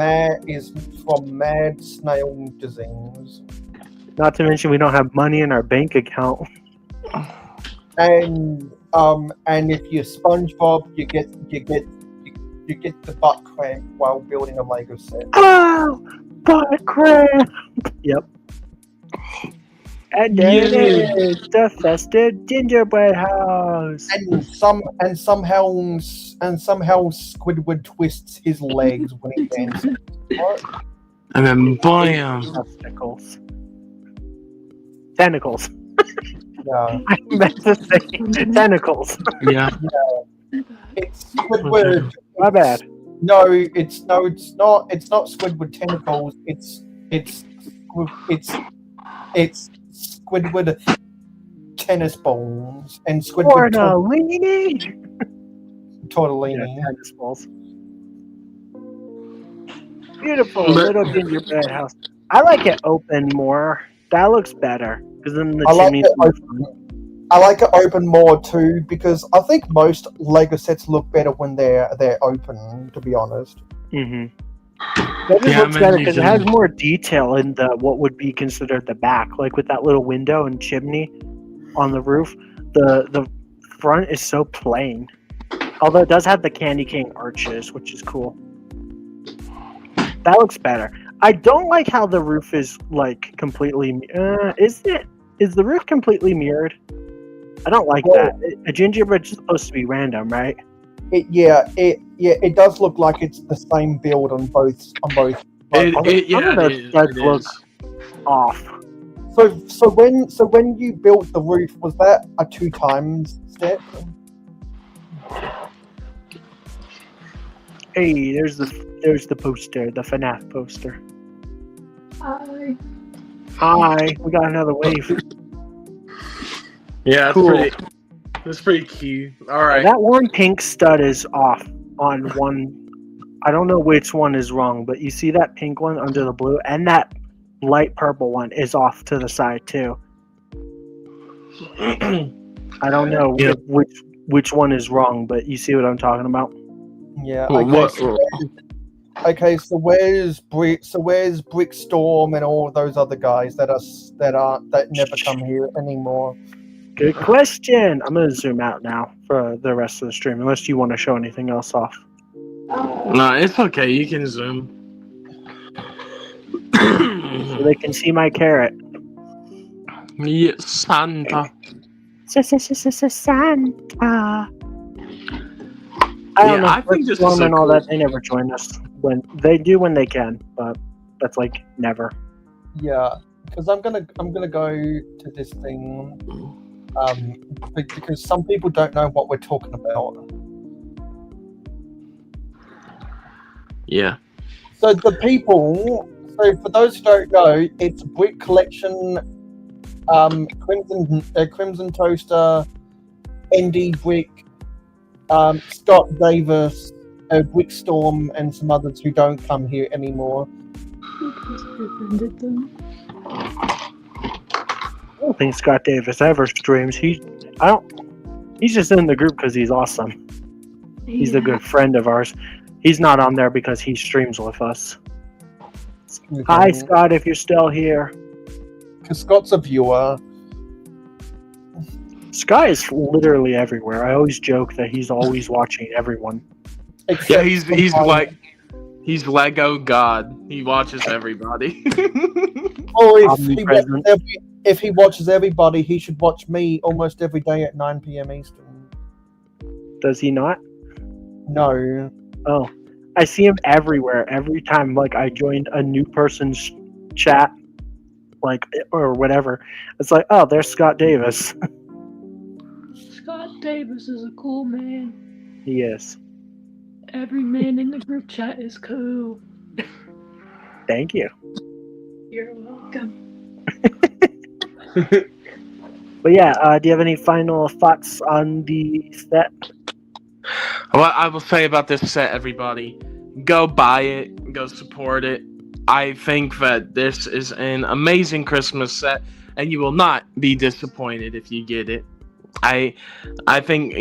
mad snail disease. Not to mention we don't have money in our bank account. And if you're SpongeBob, you get the butt cramp while building a Lego set. Oh, butt cramp. Yep. And there it is, the Festive Gingerbread House. And somehow Squidward twists his legs when he dances. What? And then bam. Testicles. Tentacles. Yeah. I meant to say tentacles. Yeah. It's Squidward. My bad. No, it's not. It's not Squidward tentacles. It's Squidward tennis balls and Squidward Tortellini. tortellini. Yeah, tennis balls. Beautiful little gingerbread house. I like it open more. That looks better because then the chimney. I like it open more too because I think most Lego sets look better when they're open. To be honest. Mm-hmm. That just looks better because it has more detail in the what would be considered the back, like with that little window and chimney on the roof. The front is so plain, although it does have the candy cane arches, which is cool. That looks better. I don't like how the roof is like completely. Is the roof completely mirrored? I don't like Well- that. A gingerbread's supposed to be random, right? It does look like it's the same build on both. Some of those studs look off. So when you built the roof, was that a 2 times step? Hey, there's the poster, the FNAF poster. Hi. Hi, we got another wave. Yeah, Cool. That's pretty cute. All right. That one pink stud is off on one. I don't know which one is wrong, but you see that pink one under the blue, and that light purple one is off to the side too. I don't know Yeah. which one is wrong, but you see what I'm talking about. Yeah. Well, Okay. So where's Brickstorm and all those other guys that never come here anymore? Good question. I'm gonna zoom out now for the rest of the stream, unless you want to show anything else off. No, it's okay. You can zoom. So they can see my carrot. Yes, Santa. Santa. I don't know. I think this is Brickstorm so and all cool. that. They never join us when they can, but that's like never. Yeah, because I'm gonna go to this thing. Because some people don't know what we're talking about. Yeah. So for those who don't know, it's Brick Collection, Crimson Toaster, ND Brick, Scott Davis, Brickstorm, and some others who don't come here anymore. Because I offended them. I don't think Scott Davis ever streams. He's just in the group because he's awesome. He's a good friend of ours. He's not on there because he streams with us. Hi, Scott, if you're still here. Because Scott's a viewer. Scott is literally everywhere. I always joke that he's always watching everyone. Yeah, he's Lego God. He watches everybody. Or Omnipresent. if he watches everybody, he should watch me almost every day at 9 p.m. Eastern. Does he not? No. Oh, I see him everywhere. Every time, like, I joined a new person's chat, like, or whatever. It's like, oh, there's Scott Davis. Scott Davis is a cool man. He is. Every man in the group chat is cool. Thank you. You're welcome. But yeah, do you have any final thoughts on the set? What I will say about this set, everybody, go buy it, go support it. I think that this is an amazing Christmas set, and you will not be disappointed if you get it. I think,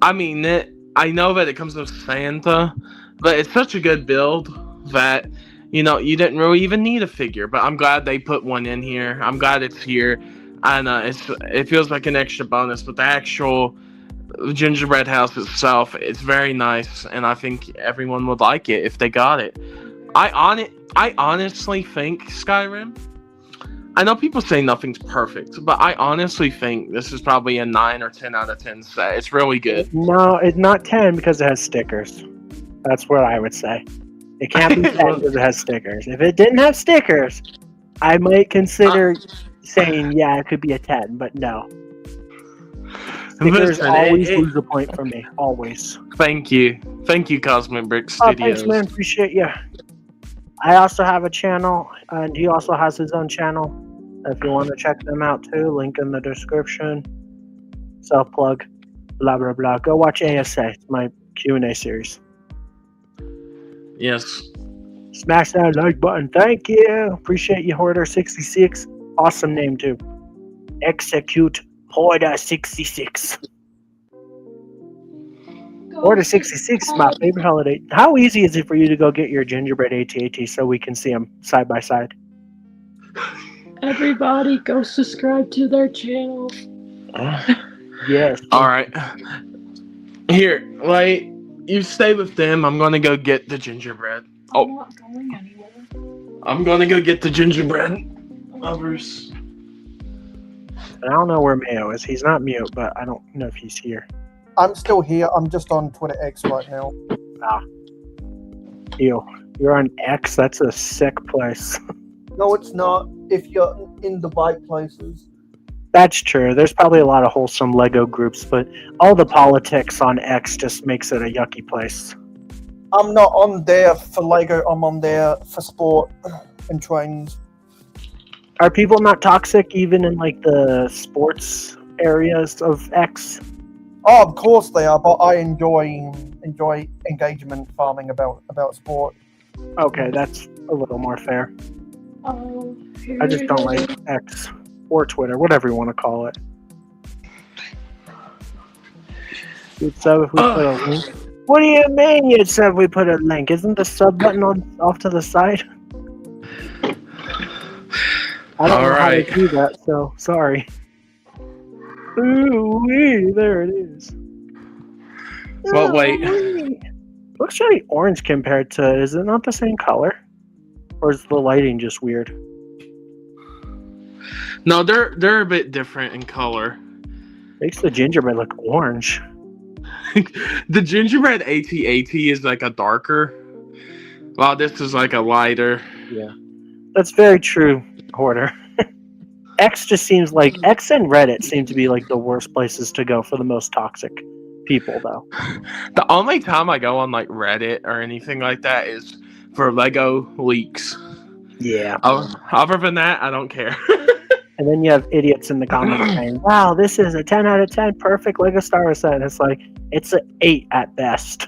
I mean it. I know that it comes with Santa, but it's such a good build that, you didn't really even need a figure. But I'm glad they put one in here. I'm glad it's here, and it feels like an extra bonus. But the actual gingerbread house itself, it's very nice, and I think everyone would like it if they got it. I honestly think Skyrim. I know people say nothing's perfect, but I honestly think this is probably a 9 or 10 out of 10 set. It's really good. No, it's not 10 because it has stickers. That's what I would say. It can't be 10 because it has stickers. If it didn't have stickers, I might consider saying, yeah, it could be a 10, but no. Stickers always lose a point for me. Always. Thank you, Cosmic Brick Oh, Studios. thanks, man. Appreciate you. I also have a channel, and he also has his own channel. If you want to check them out too, link in the description. Self plug, blah blah blah. Go watch ASA. It's my Q&A series. Yes. Smash that like button. Thank you. Appreciate you, Hoarder66. Awesome name too. Execute Hoarder66. Hoarder66 is my favorite holiday. How easy is it for you to go get your gingerbread AT-AT so we can see them side by side? Everybody go subscribe to their channel. Yes. All right. Here, you stay with them. I'm gonna go get the gingerbread. I'm not going anywhere. I'm gonna go get the gingerbread lovers. And I don't know where Mayo is. He's not mute, but I don't know if he's here. I'm still here. I'm just on Twitter X right now. Ew. You're on X? That's a sick place. No, it's not. If you're in the right places. That's true. There's probably a lot of wholesome Lego groups, but all the politics on X just makes it a yucky place. I'm not on there for Lego. I'm on there for sport and trains. Are people not toxic even in like the sports areas of X? Oh, of course they are, but I enjoy engagement farming about sport. Okay, that's a little more fair. Oh, I just don't like X or Twitter, whatever you want to call it. You'd sub if we put a link. What do you mean you'd sub if we put a link? Isn't the sub button off to the side? I don't know how to do that, so sorry. Ooh-wee, there it is. Well, wait. Ooh-wee. Looks really orange compared to. Is it not the same color? Or is the lighting just weird? No, they're a bit different in color. Makes the gingerbread look orange. The gingerbread AT-AT is like a darker, while this is like a lighter. Yeah. That's very true, Hoarder. X just seems like X and Reddit seem to be like the worst places to go for the most toxic people, though. The only time I go on like Reddit or anything like that is for Lego leaks. Yeah. Other than that, I don't care. And then you have idiots in the comments saying, "Wow, this is a 10 out of 10 perfect Lego Star Wars set." And it's like it's an 8 at best.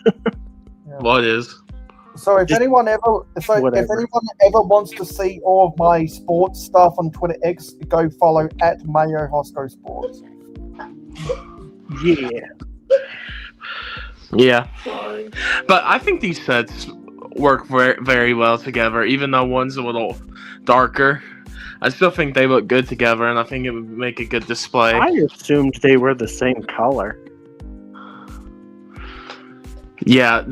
What is? So if Just anyone ever wants to see all of my sports stuff on Twitter X, go follow at Mayo Hosco Sports. Yeah. Yeah. But I think these sets work very, very well together, even though one's a little darker. I still think they look good together, and I think it would make a good display. I assumed they were the same color. Yeah,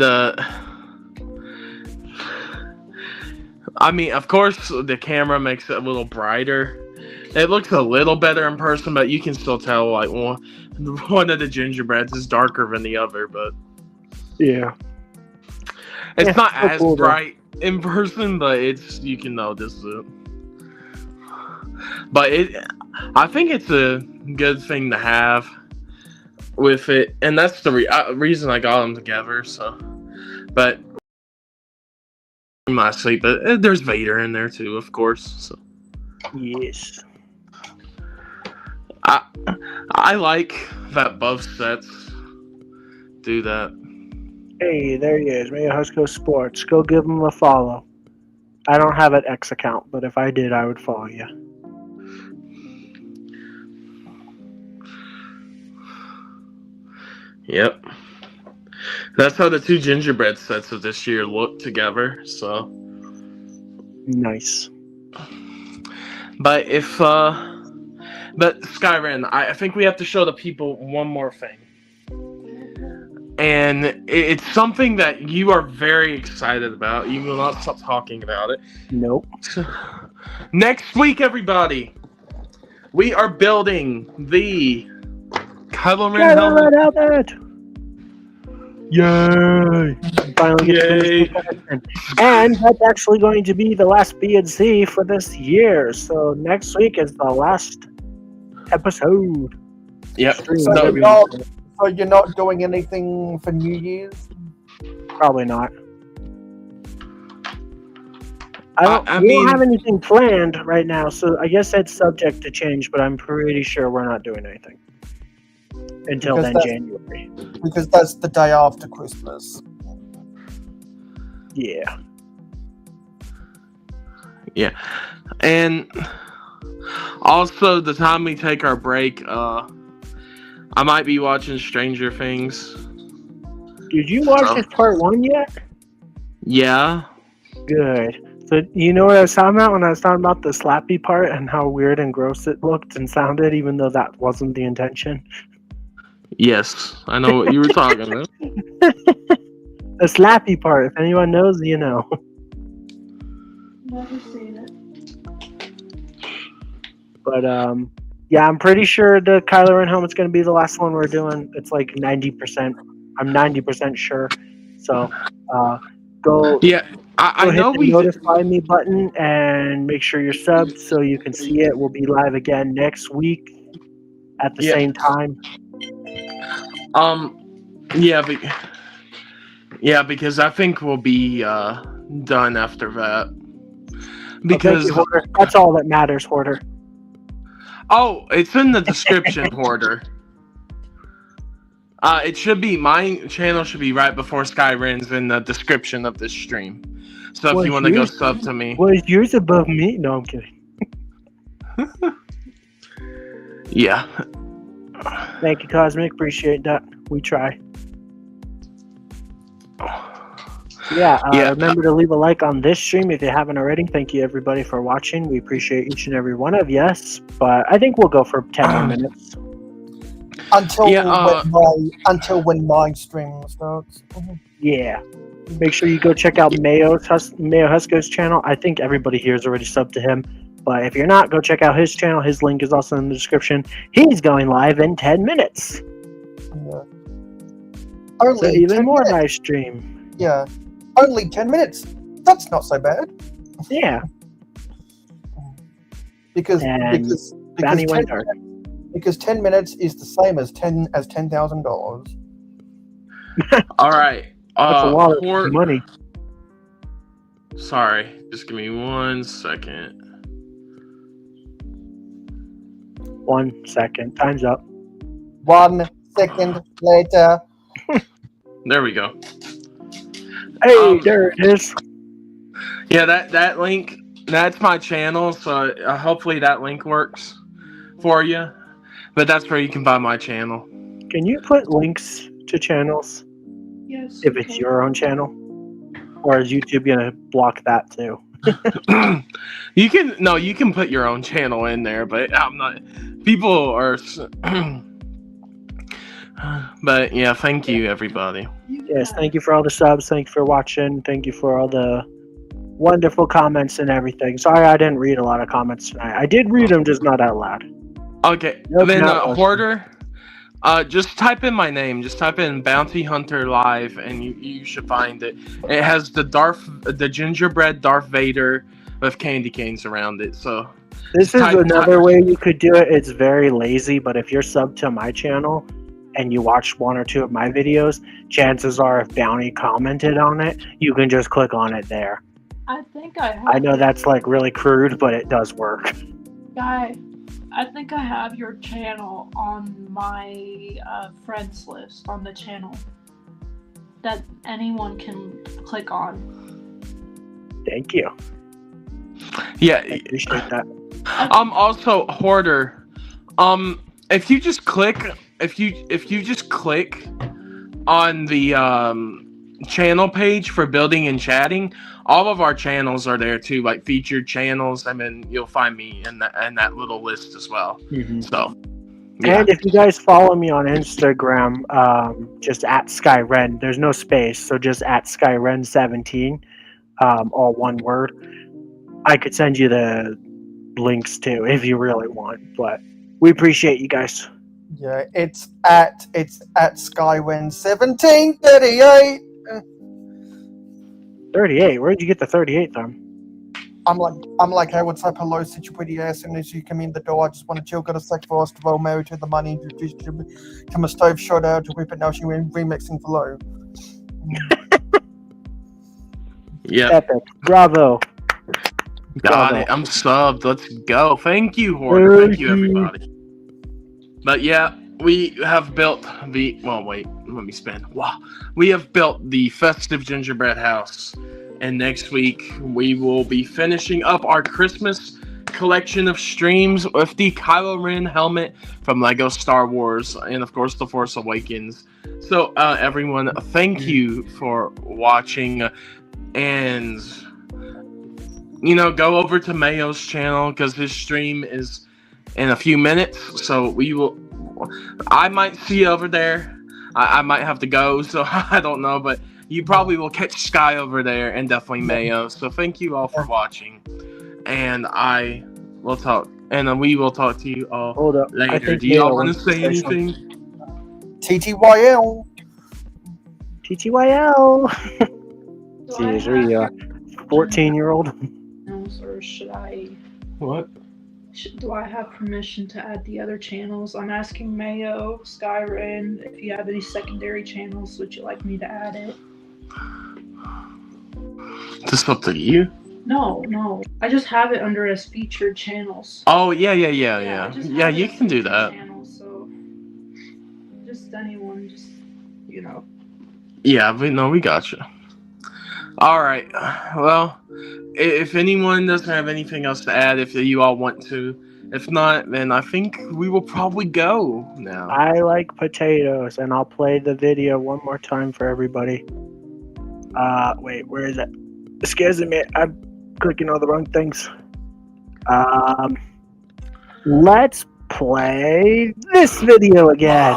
I mean, of course, the camera makes it a little brighter. It looks a little better in person, but you can still tell like one of the gingerbreads is darker than the other. But Yeah. it's Yeah, not so as cool, though. bright in person, but you can notice it. But I think it's a good thing to have with it, and that's the reason I got them together. So, but my sleep, but there's Vader in there too, of course. So. Yes. I like that both sets do that. Hey, there he is, Mayo Husco Sports. Go give him a follow. I don't have an X account, but if I did, I would follow you. Yep. That's how the two gingerbread sets of this year look together, so. Nice. But but Skyrim, I think we have to show the people one more thing. And it's something that you are very excited about. You will not stop talking about it. Nope. Next week, everybody, we are building the Kylo Ren helmet. Helmet! Yay! Finally get Yay! And that's actually going to be the last B&C for this year. So next week is the last episode. Yep. So you're not doing anything for New Year's? Probably not. I we mean, don't have anything planned right now, so I guess that's subject to change, but I'm pretty sure we're not doing anything until Because then, January. Because that's the day after Christmas. Yeah. Yeah. And also, the time we take our break, I might be watching Stranger Things. Did you watch this part 1 yet? Yeah. Good. So you know what I was talking about when I was talking about the slappy part and how weird and gross it looked and sounded, even though that wasn't the intention? Yes, I know what you were talking about. The slappy part. If anyone knows, you know. Never seen it. But Yeah, I'm pretty sure the Kylo Ren helmet's going to be the last one we're doing. It's like 90%. I'm 90% sure. So go Yeah, I hit know the we. notify me button and make sure you're subbed so you can see it. We'll be live again next week at the Yeah. same time. Yeah, because I think we'll be done after that. Because Thank you, Hoarder. That's all that matters, Hoarder. oh, it's in the description, Hoarder. It should be, my channel should be right before Skyren's in the description of this stream. So if you want to go sub to me. Was yours above me? No, I'm kidding. Yeah. Thank you, Cosmic. Appreciate that. We try. Yeah, remember to leave a like on this stream if you haven't already. Thank you, everybody, for watching. We appreciate each and every one of you. But I think we'll go for 10 more minutes. Until when my stream starts. Yeah. Make sure you go check out Mayo Husko's channel. I think everybody here is already subbed to him. But if you're not, go check out his channel. His link is also in the description. He's going live in 10 minutes. Yeah. So even more live stream. Yeah. Only 10 minutes. That's not so bad. Yeah. Because Bounty went dark. Because 10 minutes is the same as $10,000. All right. That's a lot of money. Sorry, just give me 1 second. 1 second. Time's up. 1 second later. There we go. Hey, there it is. Yeah, that link, that's my channel, so hopefully that link works for you. But that's where you can buy my channel. Can you put links to channels? Yes. If it's your own channel? Or is YouTube gonna block that too? You can put your own channel in there, but I'm not. People are. But yeah, thank you, everybody. Yes, thank you for all the subs. Thank you for watching. Thank you for all the wonderful comments and everything. Sorry I didn't read a lot of comments tonight. I did read them, just not out loud. Okay, then Hoarder, just type in my name. Just type in Bounty Hunter Live, and you should find it. It has the gingerbread Darth Vader with candy canes around it. So this is another way you could do it. It's very lazy, but if you're subbed to my channel and you watch 1 or 2 of my videos, chances are if Bounty commented on it, you can just click on it there. I think I have. I know that's like really crude, but it does work. Guy, I think I have your channel on my friends list on the channel that anyone can click on. Thank you. Yeah, I appreciate that. Also, Hoarder, if you just click on the channel page for building and chatting, all of our channels are there too, like featured channels, and then you'll find me in that little list as well. Mm-hmm. So, yeah. And if you guys follow me on Instagram, just at Skyren, there's no space, so just at Skyren17, all one word. I could send you the links too if you really want, but we appreciate you guys. Yeah, it's at Skywen1738. 38. Where'd you get the 38 from? I'm like, hey, what's up? Hello, sit your pretty ass. And as you come in the door, I just want to chill, got a sec for us to roll married to the money, introduced to my stove shot out to whip it. Now she went remixing for low. Yeah. Epic. Bravo. Got it. I'm subbed. Let's go. Thank you, Hoarder. Thank you, everybody. But yeah, we have built the. Well, wait. Let me spin. Wow. We have built the Festive Gingerbread House. And next week, we will be finishing up our Christmas collection of streams with the Kylo Ren helmet from Lego Star Wars. And, of course, The Force Awakens. So, everyone, thank you for watching. And, you know, go over to Mayo's channel because his stream is in a few minutes. So, I might see you over there. I might have to go, so I don't know. But you probably will catch Sky over there and definitely Mayo. So thank you all for watching. And I will talk and we will talk to you all Hold up. I later. think Do y'all Mayo want to wants to say say anything? TTYL. TTYL. Do I Jeez, are you a 14-year-old? Or should I? What? Do I have permission to add the other channels? I'm asking Mayo, Skyrim, if you have any secondary channels, would you like me to add it? Just up to you. No. I just have it under as featured channels. Oh yeah. I just Yeah, have it you as can do featured that. Channels, so just anyone, just you know. Yeah, we got you. All right. Well, if anyone doesn't have anything else to add, if you all want to, if not, then I think we will probably go now. I like potatoes, and I'll play the video one more time for everybody. Wait, where is it? Excuse me, I'm clicking all the wrong things. Let's play this video again.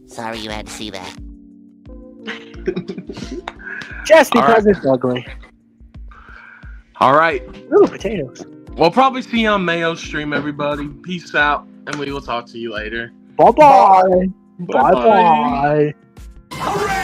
Sorry you had to see that. Just because it's ugly. All right. Ooh, potatoes. We'll probably see you on Mayo's stream, everybody. Peace out, and we will talk to you later. Bye-bye. Bye-bye. Bye-bye. Hooray!